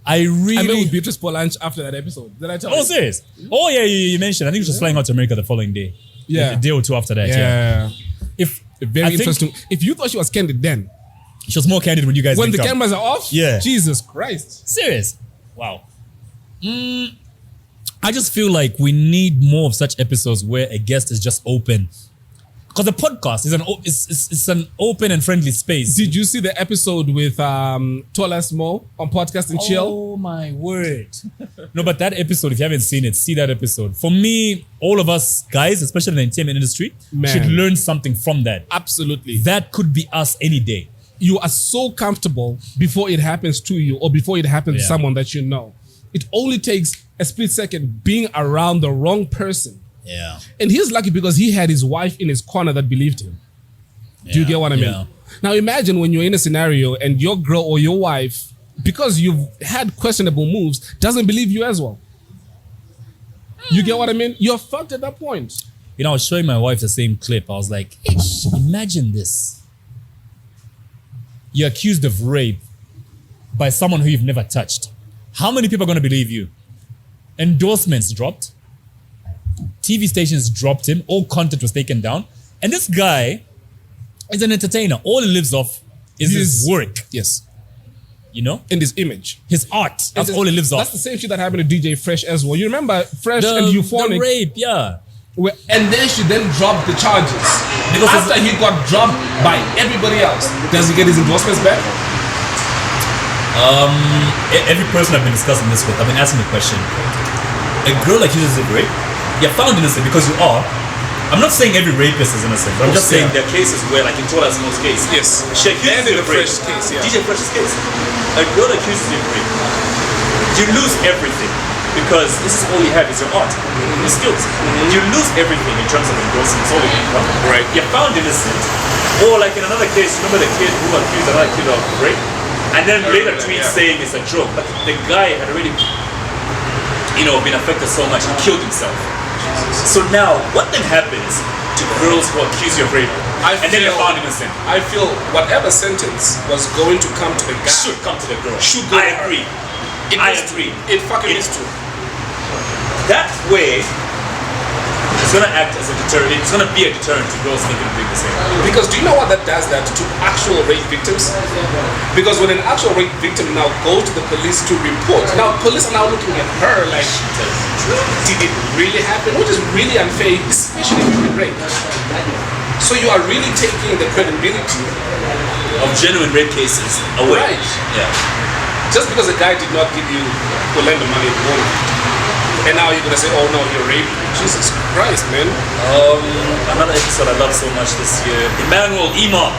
I I met really. with Beatrice for lunch after that episode. Did I tell Oh, you? serious? Oh, yeah, you mentioned. I think she was flying out to America the following day. Yeah. A day or two after that. Yeah. Yeah. If Very I think interesting. If you thought she was candid then, she was more candid when you guys when the linked up. cameras are off, Yeah. Jesus Christ. Serious? Wow. I just feel like we need more of such episodes where a guest is just open. Because the podcast is it's an open and friendly space. Did you see the episode with Tolas Mo on Podcast and Chill? Oh my word. No, but that episode, if you haven't seen it, see that episode. For me, all of us guys, especially in the entertainment industry, Man. should learn something from that. Absolutely. That could be us any day. You are so comfortable before it happens to you or before it happens to Yeah. someone that you know. It only takes a split second being around the wrong person. Yeah. And he's lucky because he had his wife in his corner that believed him. Do you get what I mean? Yeah. Now imagine when you're in a scenario and your girl or your wife, because you've had questionable moves, doesn't believe you as well. You get what I mean? You're fucked at that point. You know, I was showing my wife the same clip. I was like, "Ish, imagine this. You're accused of rape by someone who you've never touched. How many people are going to believe you? Endorsements dropped. TV stations dropped him. All content was taken down. And this guy is an entertainer. All he lives off is his work, Yes. you know? In this image. His art. That's all he lives That's off. the same shit that happened to DJ Fresh as well. You remember Fresh and The Euphonic? rape, yeah. And then she then dropped the charges. Because After he got dropped by everybody else, does he get his endorsements back? Every person I've been discussing this with, I've been asking the question. A girl accuses of rape, you're found innocent because you are. I'm not saying every rapist is innocent, but I'm just saying there are cases where, like in Tola's most case, Yes. she accuses you of rape. case, DJ Fresh's case. A girl accuses you of rape. You lose everything because this is all you have is your art, your skills. You lose everything in terms of endorsements, all your income. Right. You're found innocent. Or like in another case, remember the kid who accused another kid of rape? And then later tweets saying it's a joke. But the guy had already, been affected so much, he killed himself. So now, what then happens to girls who accuse you of rape? And then you're found innocent. I feel whatever sentence was going to come to the guy Should come to the girl. should go. I agree. I agree. It fucking needs to. That way, it's gonna act as a deterrent. It's gonna be a deterrent to girls thinking of doing the same. Because do you know what that does that to actual rape victims? Because when an actual rape victim now goes to the police to report, now police are now looking at her like, did it really happen? Which is really unfair, especially if you've been raped. So you are really taking the credibility Of genuine rape cases away. Right. Yeah. just because a guy did not give you or lend the money at the moment. And now you're gonna say, oh no, you're raping me. Jesus Christ, man. Another episode I love so much this year. Emmanuel Enoch.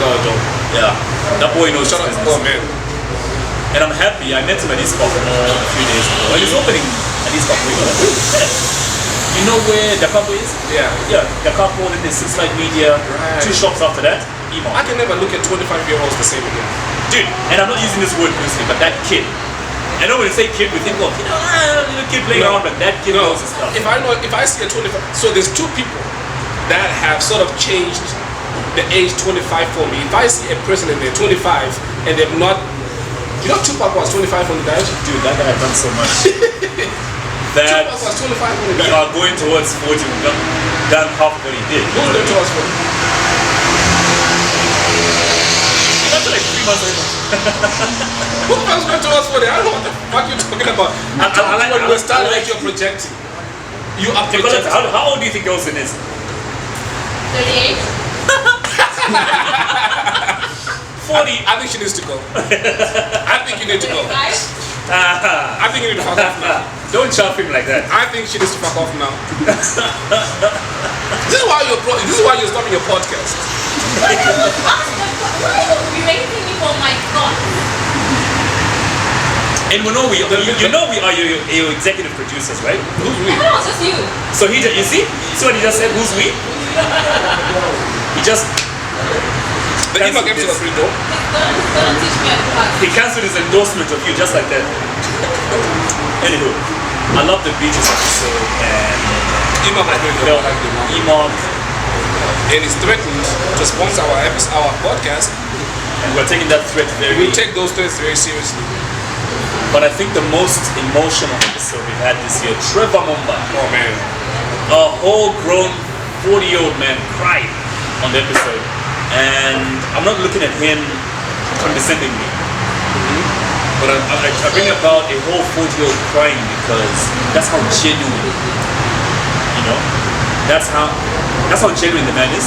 No, don't. Yeah. That boy knows Shut up. his Oh business. man. And I'm happy. I met him at East Park a few days ago. When he's opening at East Park, you know where the couple is? Yeah. Yeah, the couple and the Six Light Media. Right. 2 shops after that. Enoch. I can never look at 25-year-olds the same again. Dude, and I'm not using this word loosely, but that kid. I know when you say kid, we think of, little kid playing around, but that kid knows his stuff. If I see a 25, so there's 2 people that have sort of changed the age 25 for me. If I see a person and they're 25 and they've not, you know, Tupac was 25 when he died. Dude, that guy has done so much. that Tupac was 25 when he we died. are going towards 40. We've done half what he did. Who's going to us for? That's like 3 months later. Who else going to us for? I don't know what the fuck you're talking about. I'm talking about when you were starting like you're projecting. You are Nicholas, projecting. how old do you think Olsen is? 38. 40. I think she needs to go. I think you need to go. 35. I think you need to fuck off now. Don't chop him like that. I think she needs to fuck off now. This is why you're stopping your podcast. Why are you berating me for my thoughts? And we know we are your executive producers, right? Who's we? I thought it was just you. So you see what he just said? Who's we? He just The email came to the free door. He's gonna teach me at class. he cancelled his endorsement of you just like that. Anywho, I love the beaches episode and Email has been you know, like the one. Enoch, And he's threatened to sponsor our podcast. and we're taking that threat very. We take those threats very seriously. But I think the most emotional episode we've had this year, Trevor Mumba, Oh man. a whole grown 40-year-old man cried on the episode. And I'm not looking at him condescendingly. But I bring about a whole 40-year-old crying because that's how genuine, that's how genuine the man is.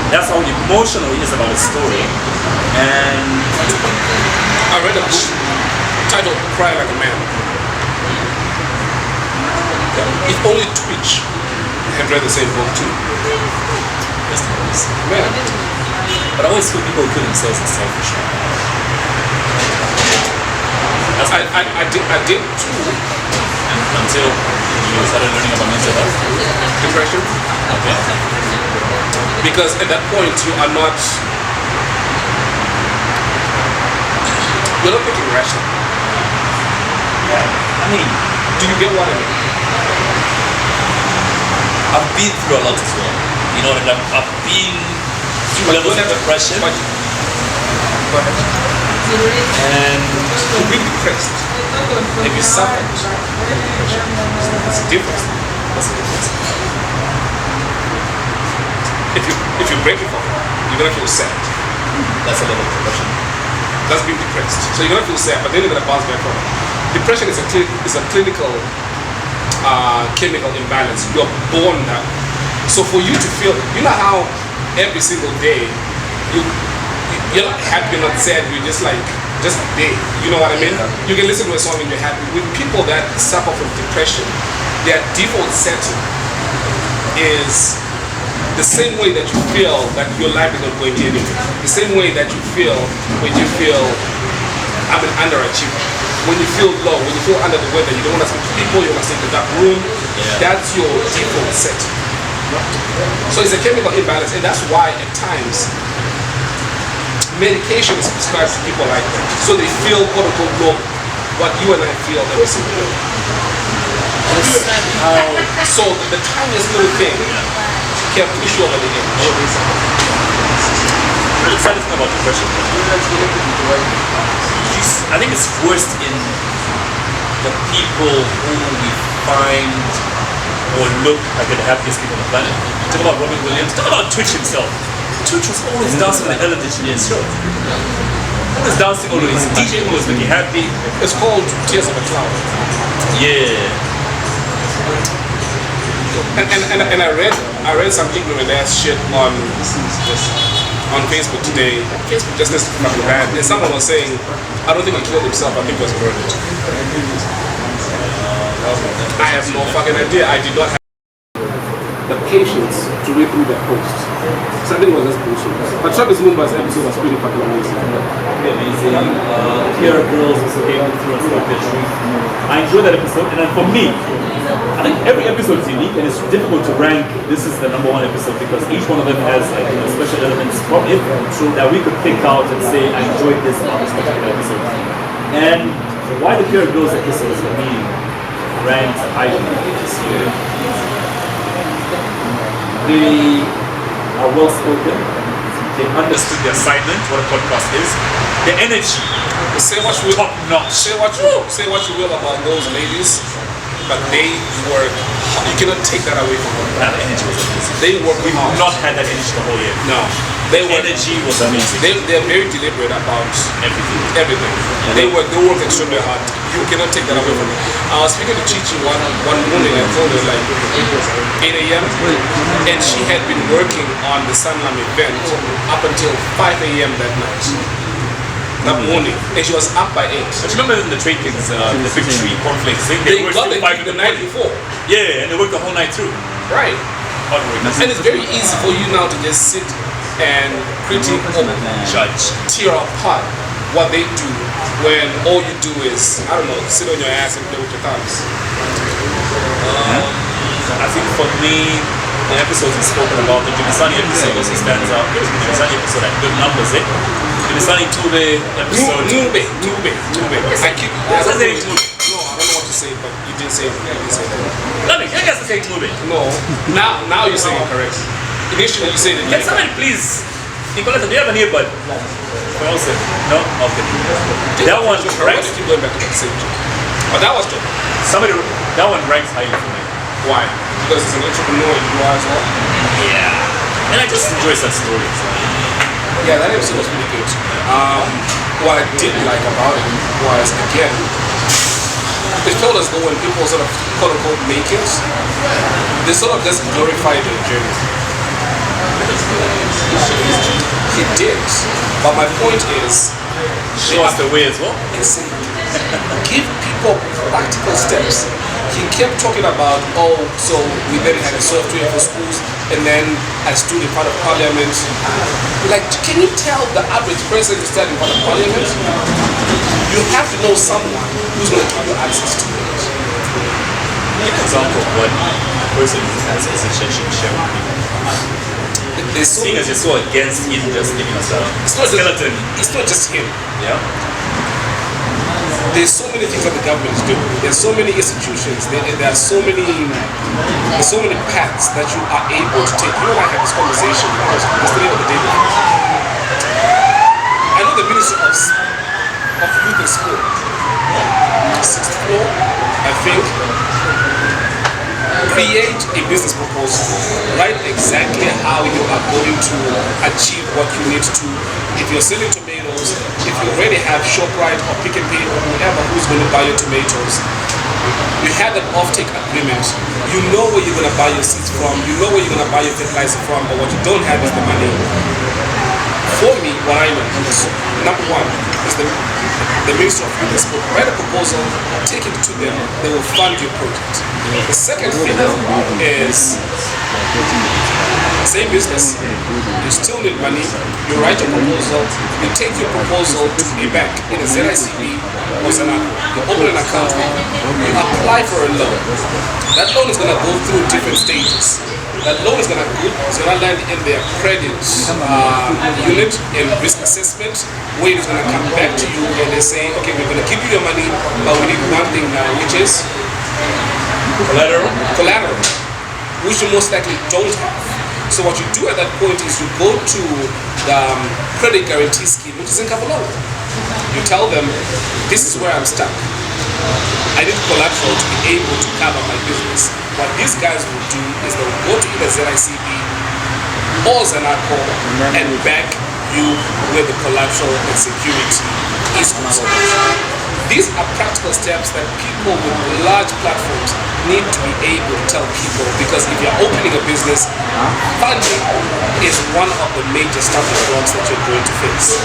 That's how emotional he is about his story. And I read a book titled Cry Like a Man. If only Twitch had read the same book too. Man. but I always feel people who kill themselves are selfish. I did too. Until you started learning about mental health. Depression. Okay. Because at that point you're not thinking rational. Yeah. I mean, Do you get what I mean? I've been through a lot as well. And I've been through levels of depression. But go ahead. And To be depressed, if you suffered depression, it's different. what's the difference? If you break it off, you're gonna feel sad. That's a level of depression. That's being depressed. So you're gonna feel sad, but then you're gonna bounce back from it. Depression is a clinical chemical imbalance. You're born that. So for you to feel, you know how every single day you're not happy, not sad. You're just there. You know what I mean? You can listen to a song and you're happy. With people that suffer from depression, their default setting is the same way that you feel that your life is not going anywhere. The same way that you feel when you feel I'm an underachiever. When you feel low, when you feel under the weather, you don't want to speak to people, you want to stay in the dark room. Yeah. That's your default setting. So it's a chemical imbalance, and that's why at times medication is prescribed to people like that. So they feel quote unquote normal. What you and I feel every single day. So the tiniest little thing can push you over the edge. The saddest thing about depression, I think it's worst in the people who we find or look like they're the happiest people on the planet. Talk about Robin Williams. Talk about Twitch himself. Twitch was always dancing on the elevator in his show. Always dancing, always DJing, always making happy. It's called Tears of a Clown. Yeah. And I read some ignorant ass shit on Facebook today. Facebook just needs to be fucking bad. And someone was saying, I don't think he killed himself, I think he was murdered. I have no fucking idea. I did not have the patience to read through that post. So I think it was just bullshit. But Travis Mumba's episode was pretty fucking amazing. Amazing. Here are girls also came through us like this. I enjoyed that episode, and then for me, I think every episode is unique and it's difficult to rank. This is the number one episode because each one of them has like special elements from it that we could pick out and say I enjoyed this about this particular episode. And why the Pure Girls episode is for me ranked highly this year. They are well spoken. They understood the assignment, what a podcast is. The energy. Say what you will, top notch. say what you will about those ladies, but they work. You cannot take that away from them. That energy was amazing. They work We've hard. not had that energy the whole year. No, they The work. energy was amazing. They're very deliberate about Everything. everything. They work extremely hard. You cannot take that away from them. I was speaking to Chichi one morning. I told her like 8 a.m. and she had been working on the Sanlam event up until 5 a.m. that night. That morning, and she was up by 8. But you remember in the trade things, the big tree conflicts thing? They worked got till the 5 in the the night morning. before, Yeah, and they worked the whole night through. right? Hard work. And it's very easy for you now to just sit and critique or Judge. tear apart what they do when all you do is, I don't know, sit on your ass and play with your thumbs. I think for me, the episodes we've spoken about, the Jumisani episode also stands out. The Jumisani episode had good numbers, eh? Jumisani Tube episode. Nube. I keep. Yes, I say Tube. No, I don't know what to say, but you didn't say it. You didn't say that. Let me, I guess I say Tube. No, now you're saying it correct. Initially you said it. Can somebody please, Nicoletta, do you have an earbud? Also, no? Okay. That one, Why right? do you keep going back to that same joke? But that was dope. Somebody, that one ranks highly for me. Why? Because it's an entrepreneur and you are as well. Yeah. And I just enjoy such stories. Yeah, that episode was really good. What I did like about it was, again, it felt as though when people sort of quote unquote make it, they sort of just glorify their journey. He did. But my point is, Show us the way as well. give people practical steps. He kept talking about, oh, so we then had a software for schools, and then I stood in front of parliament. Like, can you tell the average person to stand in front of parliament? You have to know someone who's going to give you access to it. Give an example of what a person who has a relationship share with people. There's so Seeing as you're so against him just giving us a skeleton. It's not just him. Yeah. There's so many things that the government is doing. There's so many institutions. There are so many paths that you are able to take. You and I had this conversation yesterday or the day before. I know the Minister of Youth and Sport, 6th floor, I think, create a business proposal. Write exactly how you are going to achieve what you need to. If you're selling tomatoes, if you already have ShopRite or Pick and Pay or whoever who's going to buy your tomatoes, you have an off-take agreement. You know where you're going to buy your seeds from. You know where you're going to buy your fertilizer from. But what you don't have is the money. For me, what I know is, number one, is the Minister of Youth and Sport. Write a proposal, take it to them, they will fund your project. The second thing is, same business, you still need money, you write a proposal, you take your proposal to a bank, in a ZICB or Zanaka. You open an account, you apply for a loan. That loan is going to go through different stages. That loan is going to land in their credit unit in risk assessment, where it's going to come back to you and they say, okay, we're going to give you your money, but we need one thing now, which is collateral, which you most likely don't have. So what you do at that point is you go to the credit guarantee scheme, which is in Kavalong. You tell them, this is where I'm stuck. I need collateral to be able to cover my business. what these guys will do is they'll go to either ZICB or Zanaco and back you with the collateral and security is concerned. These are practical steps that people with large platforms need to be able to tell people, because if you're opening a business, funding is one of the major stumbling blocks that you're going to face.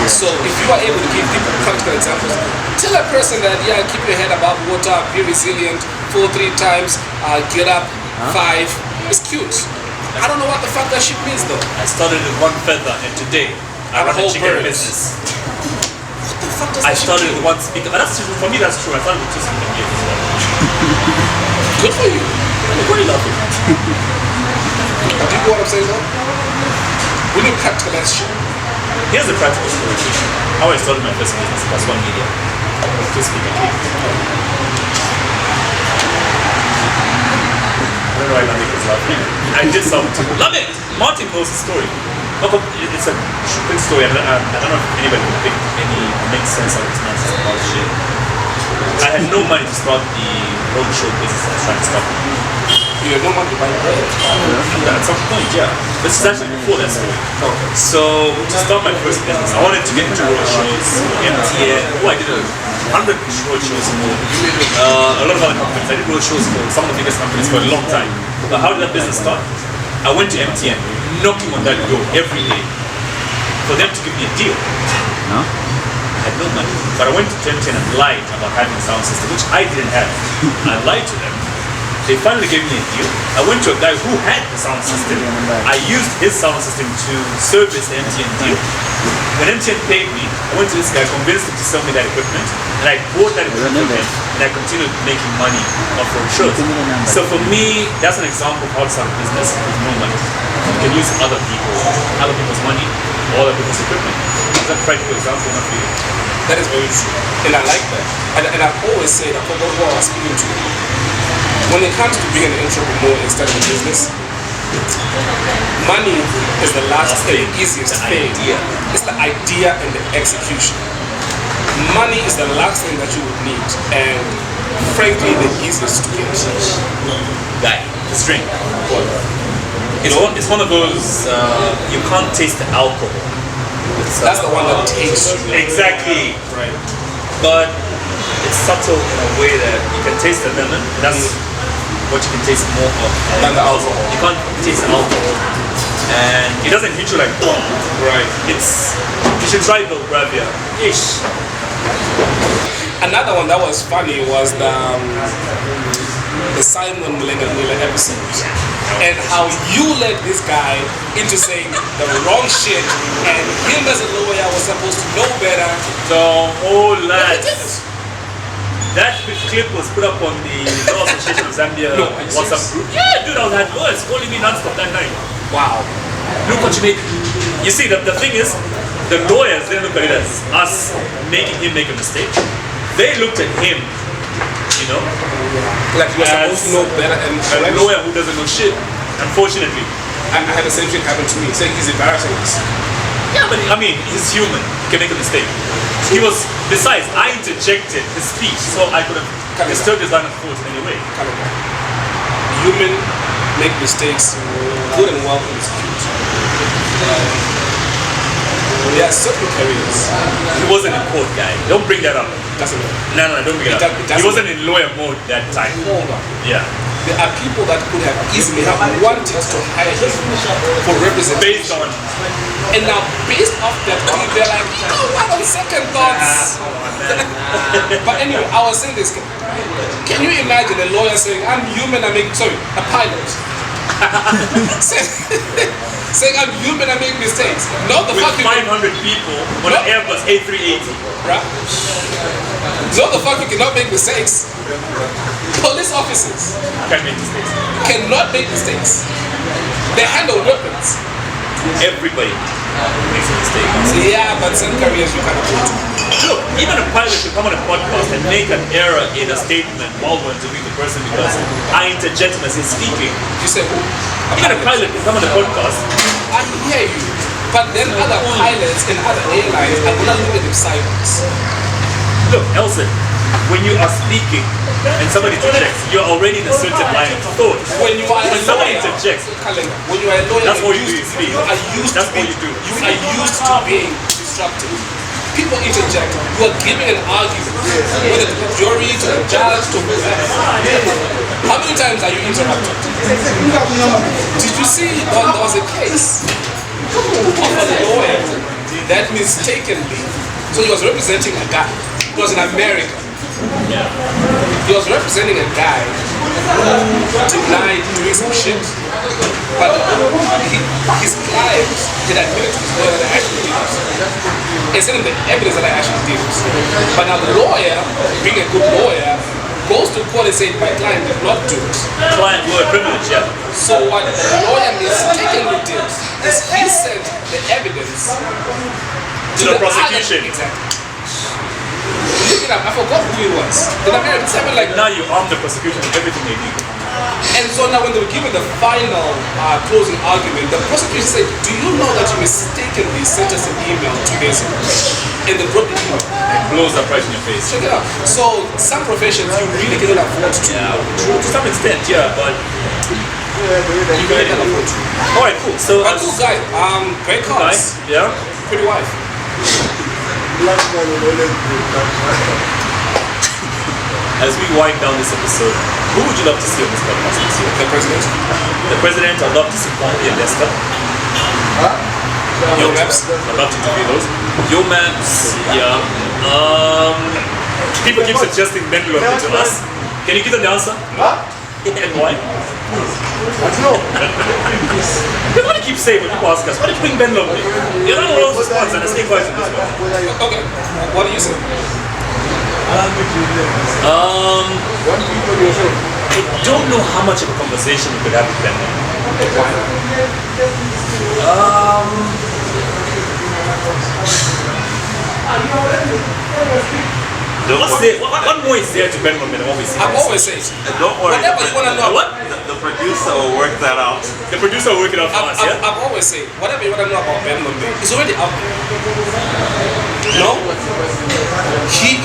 So if you are able to give people practical examples, tell a person that, yeah, keep your head above water, be resilient, fall 3 times, get up 5. It's cute. I don't know what the fuck that shit means though. I started with 1 feather and today I run a chicken business. I started with 1 speaker. But that's true. For me, that's true. I started with 2 speaker gears as well. Good for you. What do you love it? Do you know what I'm saying though? We need practical ass shit. Here's a practical story. How I started my first business, plus 1 media. 2 speaker gears. I don't know why Lamik is laughing. I did something. Love it! Martin knows the story. It's a quick story. I don't know if anybody can think make sense of its nonsense about shit. I had no money to start the roadshow business I was trying to start. You had no money to buy bread? At some point, yeah. This is actually before that story. Okay. So, to start my first business, I wanted to get into roadshows, MTN. I did 100 roadshows for a lot of other companies. I did roadshows for some of the biggest companies for a long time. But how did that business start? I went to MTN, knocking on that door every day for them to give me a deal. No? I had no money, but I went to MTN and lied about having a sound system, which I didn't have. I lied to them. They finally gave me a deal. I went to a guy who had the sound system. I used his sound system to service the MTN deal. When MTN paid me, I went to this guy, convinced him to sell me that equipment, and I bought that equipment and I continued making money off road shows. So for me, that's an example of how to start a business with no money. You can use other people's money, or other people's equipment. Is that a practical example enough for you? That is very true. And I like that. And I've always said that for those who are speaking to, when it comes to being an entrepreneur and starting a business, money is the last thing, easiest thing. It's the idea and the execution. Money is the last thing that you would need, and frankly, the easiest to get. Guy, the string. It's one of those, you can't taste the alcohol. That's the one that takes you. Exactly. Right. But it's subtle in a way that you can taste the lemon. That's what you can taste more of Than the alcohol. You can't taste the alcohol, and it doesn't hit you like boom. Right. You should try Belgravia. Ish. Another one that was funny was the Simon Miller episode, and how you led this guy into saying the wrong shit, and him as a lawyer was supposed to know better. The whole lot. But he didn't. That clip was put up on the Law Association of Zambia No, are you WhatsApp serious? group. Yeah, dude, I had lawyers calling me non-stop that night. Wow. Look what you make. You see, the thing is, the lawyers didn't look at it as us making him make a mistake. They looked at him, you know, Like you're supposed to know better, and a lawyer who doesn't know shit. Unfortunately. I had the same thing happen to me, saying he's embarrassing us. Yeah, but I mean, he's human. He can make a mistake. Besides, I interjected his speech, so I could have disturbed his line of thought in any way. Human make mistakes, good and well executed. There are certain careers. He wasn't in court, guy. Don't bring that up. Doesn't matter. No, don't bring it up. He wasn't in lawyer mode that time. Hold on. Yeah. There are people that could have easily have wanted to hire him for representation. Based on. And now, based off that tweet, they're like, you know what, on second thoughts. But anyway, I was saying this. Can you imagine a lawyer saying, I'm human, a pilot. saying I'm human, I make mistakes. No, the With fuck 500 people on an Airbus A380. Right? No, the fuck you cannot make mistakes. Police officers Can't make mistakes. cannot make mistakes. They handle weapons. Everybody makes a mistake. Yeah, but some careers you cannot do. Look, even a pilot should come on a podcast and make an error in a statement while we're interviewing the person because I interject him as he's speaking. You say who? Even a pilot can come on a podcast. I hear you. But then other pilots and other airlines are gonna look at him sideways. Look, Elson, when you are speaking and somebody interjects, you're already in a certain line of thought. When you are When somebody interjects, when you are a lawyer, that's what you do. you are used That's to what you do. You are used to being disruptive. People interject. You are giving an argument, whether to the jury, to the judge, to whoever. How many times are you interrupted? Did you see there was a case of a lawyer that mistakenly, so he was representing a guy. He was in America. He was representing a guy who denied doing some shit, but his client had admitted to his lawyer that I actually did it. And sent him the evidence that I actually did it. But now the lawyer, being a good lawyer, goes to court and says, my client did not do it. Client lawyer privilege, yeah. So what the lawyer mistakenly did is he sent the evidence To the prosecution. Exactly. Look it up. I forgot who it was. In America, it's happened like Now you arm the prosecution with everything they need. And so now when they were given the final closing argument, the prosecution said, do you know that you mistakenly sent us an email 2 days ago? And they brought the email. It blows up right in your face. Check it out. So some professions you really cannot afford to. Yeah, true. To some extent, yeah, but You really cannot afford to. alright, cool. So But cool guy. Great guys, cars. yeah. Pretty wife. As we wind down this episode, who would you love to see on this podcast this year? The president. The president, I'd love to see the investor. Yo Maps. I'd love to interview those. Yo Maps, yeah. People keep suggesting men will to us. Can you give them the answer? And why? People want to keep saying when people ask us, why did you bring Ben Longley? You're not all those response and I stay quiet in this one. Okay. What do you say? I don't know how much of a conversation we could have with Ben What more is there to Ben than what we see? I've always said, Don't worry. whatever you want to know. What? The producer will work that out. The producer will work it out for us, yeah? I've always said, whatever you want to know about Ben Lombe, it's already out there. No? He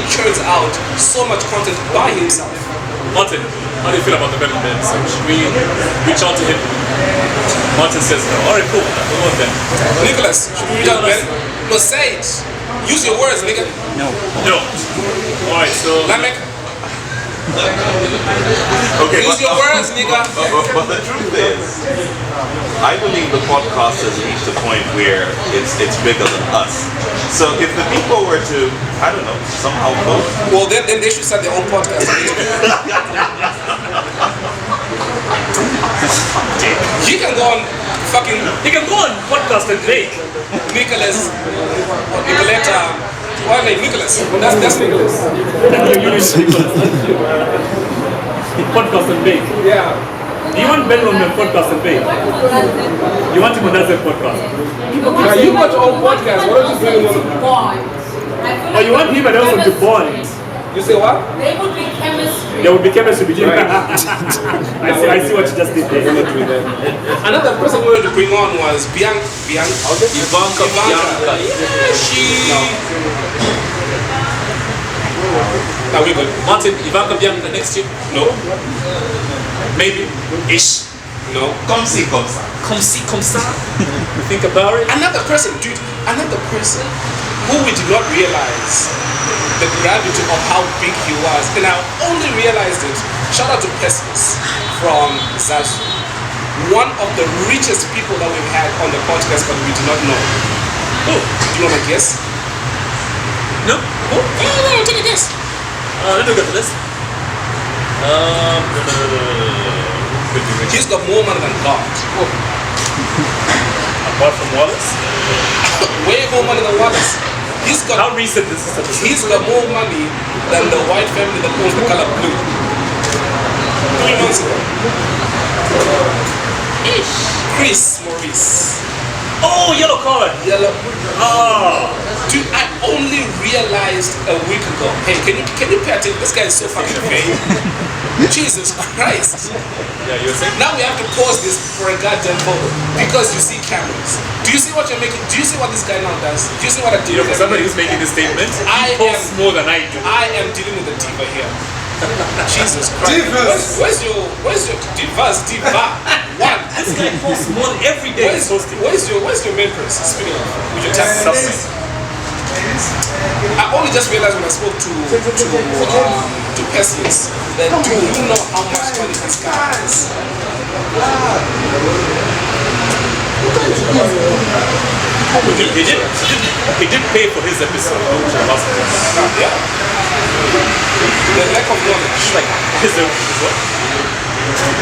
churns out so much content by himself. Martin, how do you feel about the Ben Ben? So should we reach out to him? Martin says no. Alright, cool. We'll on then. Nicholas, should we reach out to Ben? No, say it. Use your words, nigga. No. Alright, so Lamek, Okay. use your words, nigga. But the truth is, I believe the podcast has reached a point where it's bigger than us. So if the people were to, I don't know, somehow vote. Well, then they should start their own podcast. He can go on fucking he can go on podcast and bake. Nicholas, Nicoletta, what name? Nicholas. That's Nicholas. Podcast and bake. Yeah. Do you want Ben on the podcast and bake? You want him on that podcast? Now you got your own podcast. What are you doing on? Oh, you want him and also to bond? You say what? They would be chemistry. There will be chemistry between Right. I see what you just did there. Another person we wanted to bring on was Ivanka. Yeah, she. Now we good. Martin, Ivanka Bianca next year? No. Maybe. Ish. No. Come see, come see. Comme ça. Think about it. Another person, dude. Another person who we did not realize the gravity of how big he was, and I only realized it. Shout out to Pessis from Zazu, one of the richest people that we've had on the podcast, but we do not know. Oh, do you know my guess? No? Oh, no, take a guess. Let me look at the list. He's got more money than God. Apart from Wallace? Way more money than Wallace. How recent is this episode? He's got more money than the white family that owns the color blue. 3 months ago. Ish. Chris Maurice. Oh, yellow card. Yellow. Oh. Dude, I only realized a week ago. Hey, can you pay attention? This guy is so fucking vain. Jesus Christ. Yeah, you were saying? Now we have to pause this for a goddamn photo because you see cameras. Do you see what you're making? Do you see what this guy now does? Do you see what I do? You know, for somebody who's making this statement, I he posts more than I do. I am dealing with the diva here. Jesus Christ. Where's your divas? Diva. One. This guy posts more every day. Where's your main person? Speaking of, with your tag. I only just realized when I spoke to Perseus that do you know how much money this guy has? He did pay for his episode. Yeah. The lack of knowledge. Like his what?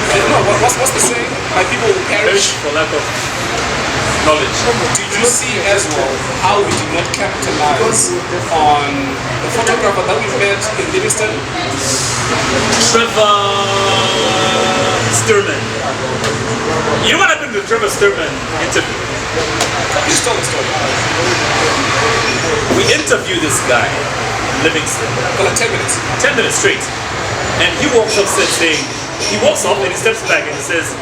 I don't know what's the saying? My people will perish For lack of knowledge. Did you see as well how we did not capitalize on the photographer that we met in Livingston? Trevor Sturman. You know what happened to the Trevor Sturman interview? Please tell the story. We interviewed this guy in Livingston For like 10 minutes. 10 minutes straight. And he walks up saying, he walks up and he steps back and he says,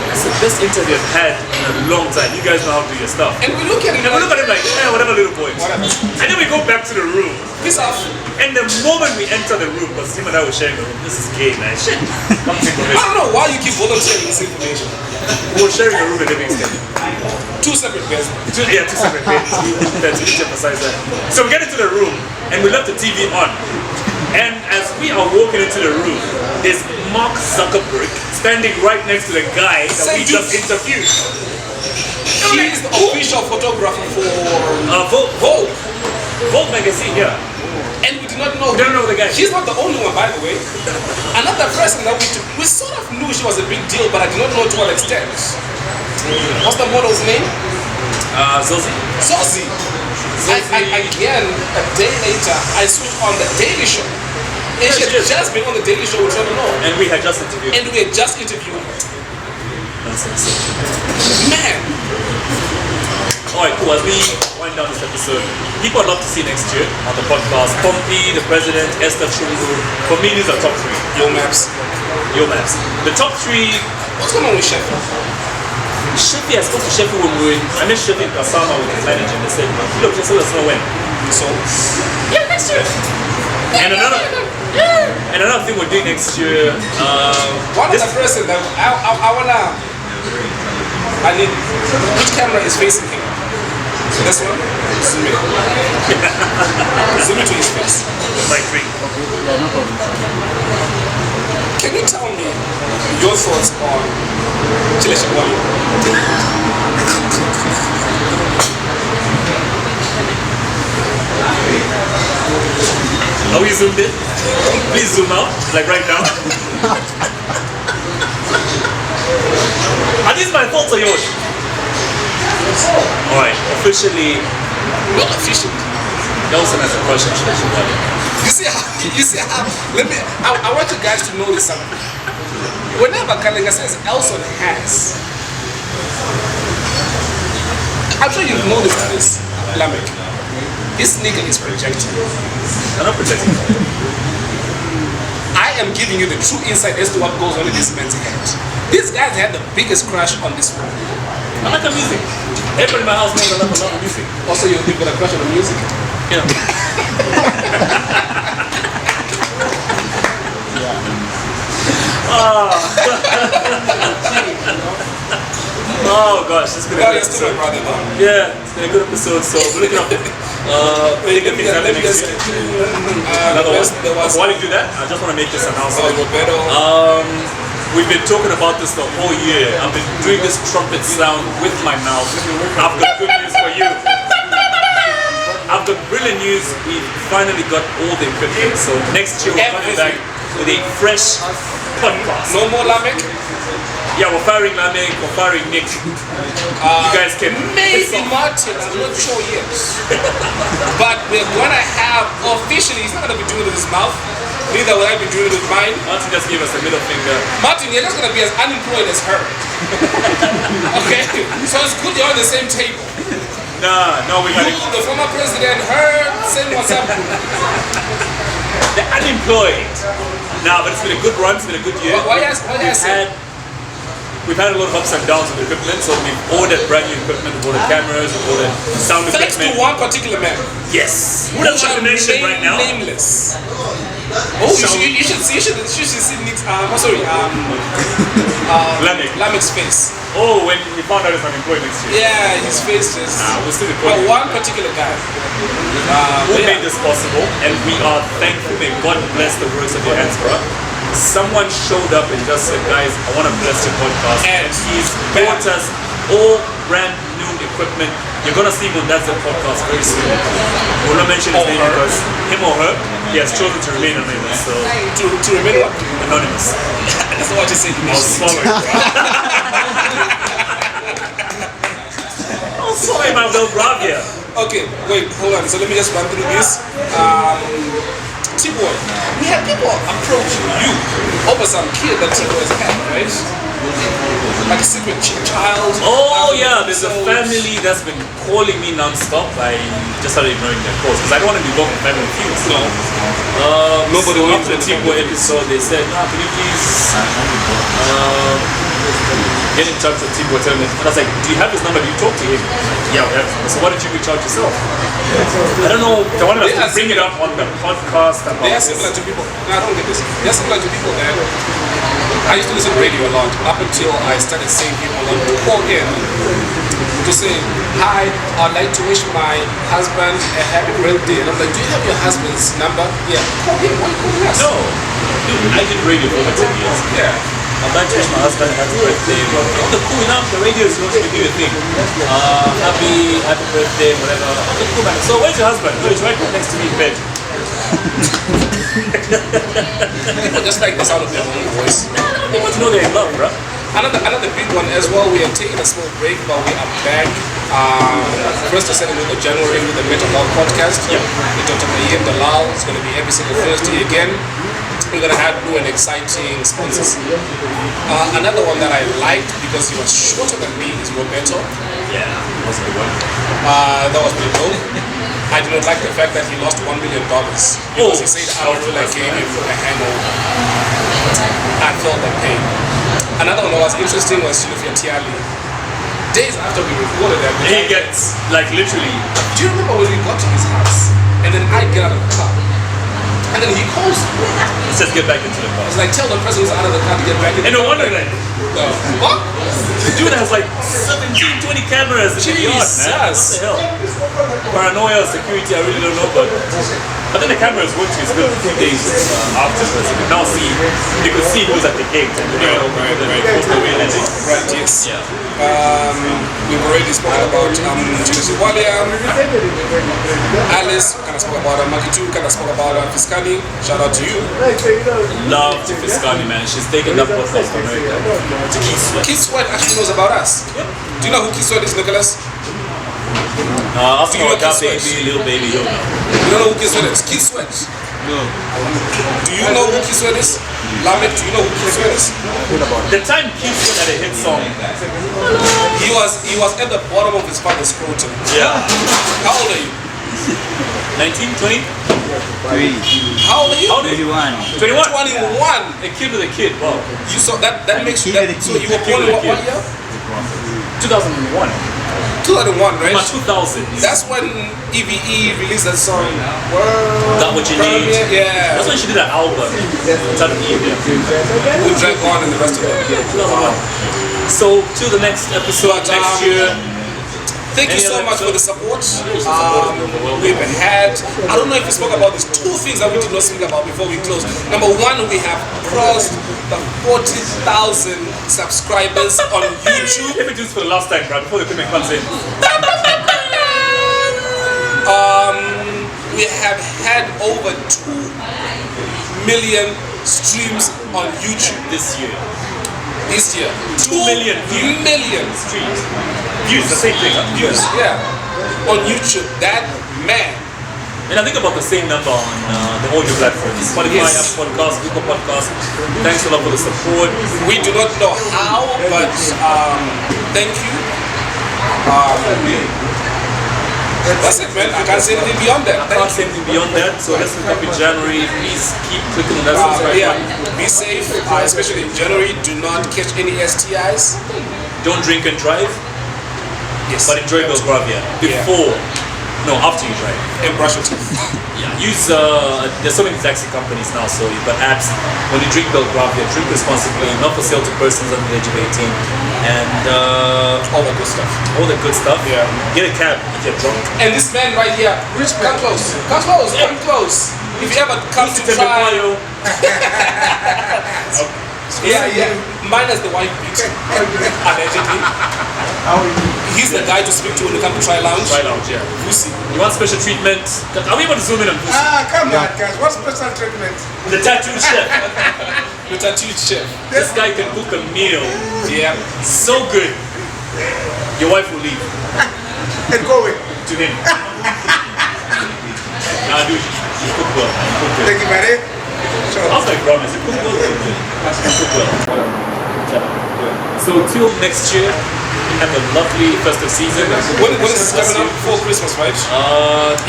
that's the best interview I've had in a long time. You guys know how to do your stuff. And we look at him And we look at him like, whatever, little boy. Whatever. And then we go back to the room. Peace off. And the moment we enter the room, because him and I were sharing the room, this is gay, man. Shit. Come think of I it. don't know why you keep volunteering this information. We were sharing a room in Livingston. Two separate beds. Two separate beds. We need to emphasize that. So we get into the room and we left the TV on. And as we are walking into the room, there's Mark Zuckerberg standing right next to the guy that we just interviewed. He is the official photographer for Vogue. Vogue magazine, yeah. And we did not know. We don't know the guy. She's not the only one, by the way. Another person that we sort of knew she was a big deal, but I did not know to what extent. What's the model's name? Zosie. Zosie. Again, a day later, I switched on the Daily Show. And she had just been on the Daily Show with Trevor Noah. And we had just interviewed. And we had just interviewed her. Man. Alright, cool. As we wind down this episode, people I'd love to see next year on the podcast: Pompey, the president, Esther Chungu. For me, these are top three. Yo Maps. The top three. What's going on with Sheffield? Sheffield, I spoke to Sheffield when I met Sheffield in Kasama with his manager and they said, look, just let us know when. So? Yeah, next year. And another thing we're doing next year, One of the person that I need, which camera is facing him? This one? Zoom in. Zoom into his face. my drink. Can you tell me your thoughts on Chile Shibwani? Are we zoomed in? Please zoom out, like right now. Are these my thoughts or yours? Alright, officially. Not officially. Nelson has a crush on Chile Shibwani. You see how, I want you guys to notice something. Whenever Kalenga says Elson has, I'm sure you've noticed this, Lamek. This nigga is projecting. I'm not protecting him. I am giving you the true insight as to what goes on in this man's head. These guys had the biggest crush on this woman. I like the music. Everybody in my house knows I love a lot of music. Also, you've got a crush on the music. Yeah. Oh gosh, it's been a good episode. Yeah, it's been a good episode. So we're looking up. Another one. While you do that, I just want to make this announcement. We've been talking about this the whole year. I've been doing this trumpet sound with my mouth. I've got good news for you. I've got brilliant news. We finally got all the equipment. So next year we're coming back with a fresh podcast. No more Lamek? Yeah, we're firing Lamek, we're firing Nick. You guys can maybe Martin, I'm not sure yet. But we're gonna have officially, he's not gonna be doing it with his mouth, neither will I be doing it with mine. Martin just gave us a middle finger. Martin, you're just gonna be as unemployed as her. Okay? So it's good you're on the same table. No, we got You, the former president, her, same WhatsApp group. They're unemployed. Nah, but it's been a good run, it's been a good year. Why I say? we've had a lot of ups and downs with equipment. So we've ordered brand new equipment, we've ordered cameras, we've ordered sound Thanks to equipment. one particular man. Yes. Who does want to mention right now? Nameless. Oh, you should see Nick's. Lamek's face. Oh, when he found out he's unemployed next year. Yeah, his face is. We're still Well, recording. one particular guy. Who made this possible, and we are thankful. May God bless the works of your hands, bro. Someone showed up and just said, guys, I want to bless your podcast. And he's bought us all brand new equipment. You're going to see him on That's the Podcast very soon. We'll not mention his name because him or her, he has chosen to remain anonymous. So To remain what? anonymous. That's not what you said. I'm sorry. I'm sorry, my little brother. Okay, wait, hold on. So let me just run through this. T-Boy, we have people approach you over some kid that T-Boy has had, right? Like a secret child. Oh yeah, there's a family that's been calling me non-stop. I just started ignoring their calls because I don't want to be involved in family feuds. No. Nobody so after the T-Boy episode, they said, "No, can you please get in touch with T-Boy?" And I was like, "Do you have his number? Do you talk to him?" Yeah, we have. So why did you reach out yourself? I don't know. They wanted us to bring it up on the podcast. They are similar to people. No, I don't get this. They are similar to people that I used to listen to radio a lot up until I started seeing people like call in to say, "Hi, I'd like to wish my husband a happy birthday." And I'm like, "Do you have your husband's number?" "Yeah." "Call him. Why call us?" No, dude, I did radio for over 10 years. Yeah. I'd like to wish my husband a happy birthday. Okay, cool enough. The radio is going to do your thing. Happy birthday, whatever. Okay, cool, man. So where's your husband? No, he's right next to me in bed. People just like the sound of their own voice. They want to know they're in love, bro. Another big one as well. We are taking a small break, but we are back. First to 2nd of January with the Mental Health Podcast. Yep. With Dr. Mayim Dalal. It's going to be every single Thursday again. We're going to have new and exciting sponsors. Another one that I liked because he was shorter than me is Roberto. Yeah, that's a good one. That was pretty cool. I did not like the fact that he lost $1 million because he said I gave him a hangover. I felt that pain. Another one that was interesting was Silvia Tiali. Days after we recorded that, He gets, like, literally. do you remember when we got to his house and then I get out of the car and then he calls me? He says, get back into the car. It's like, tell the person who's out of the car to get back in. And no wonder that. What? The dude has like 17, 20 cameras in the yard, man. What the hell? Paranoia, security, I really don't know, but then the cameras worked his good a few days afterwards. You could now see, they could see who was at the gate and Right, yes. Yeah. We've already spoken about Chelsea Walia, Alice, kind of spoke about Makitu, kind of spoke about Fiscali. Shout out to you. Love to Fiscali, man. She's taking that podcast to America. To Keith Sweat. Keith Sweat actually knows about us. Yep. Do you know who Keith Sweat is, Nicholas? After Do you know that Keith Sweat? baby, little baby, you'll know. You don't know who Keith Sweat is? Keith Sweat. No. Do you know who Keith Sweat is? Lamek, do you know who Keith Sweat is? The time Keith Sweat had a hit song. He was at the bottom of his father's scrotum. Yeah. How old are you? 19, 20? 3. How old are you? How old are you? 21. 21? 21. A kid with a kid. Wow. You saw that makes you kid that, with a so kid. you were born in what year? 2001. 2001, right? My 2000s. That's when EVE released that song. Got What You Need. Yeah. That's when she did that album. Type of Eve. We drank on and the rest of it. 2001. So, to the next episode next year. Thank you Any so other much for the episode? support. We've had, I don't know if we spoke about this, 2 things that we did not speak about before we close. Number 1, we have crossed the 40,000 subscribers on YouTube. Let me do this for the last time, bro, before the equipment comes in. We have had over 2 million streams on YouTube This year. this year. 2 million views. Million Streams. Views, the same thing, huh? views, yeah, on YouTube. That man. And I think about the same number on the audio platforms. Spotify, Yes. Apple Podcasts, Google Podcasts. Thanks a lot for the support. We do not know how, but thank you. That's it, man. I can't say anything beyond that. Can't say anything beyond that. So let's look up in January. Please keep clicking on that subscribe Yeah, button. be safe, especially in January. Do not catch any STIs. Don't drink and drive, Yes. but enjoy Belgravia before. No, after you drive. And brush your teeth. Yeah. Use there's so many taxi companies now, so you've got apps. When you drink Belgravia, drink responsibly, not for sale to persons under the age of 18, and All the good stuff. all the good stuff. Yeah. Get a cab if you're drunk. And this man right here, Rich, come close. Come close. Come close. If you ever come to try. Yeah. Minus the white beat. Allegedly. He's the guy to speak to when you come to Try Lounge. Try Lounge, yeah. Lucy. You want special treatment? Are we able to zoom in on Lucy? Come on, guys. What special treatment? The tattoo chef. The tattooed chef. This guy can cook a meal Yeah. so good. Your wife will leave And go away. to him. Nah, dude, you cook well. You cook well. Thank you, buddy. Sure. How's my brown? You cook well. You cook well. So till next year, have a lovely festive season. When is this coming up? Before Christmas, right?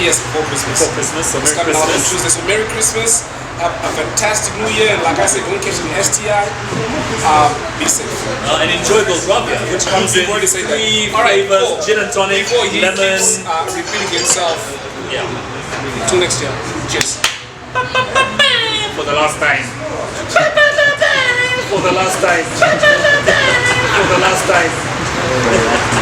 Yes, before Christmas. Before Christmas, so It's Merry coming out on Christmas. Tuesday. So Merry Christmas. Have a fantastic New Year. And like I said, don't catch an STI. Be safe. And enjoy Belgravia, which comes in You've already said that. three All right, flavors: before- gin and tonic, Before he lemon. keeps repeating himself. Yeah, Till next year. Cheers. for the last time. For the last time. For the last time.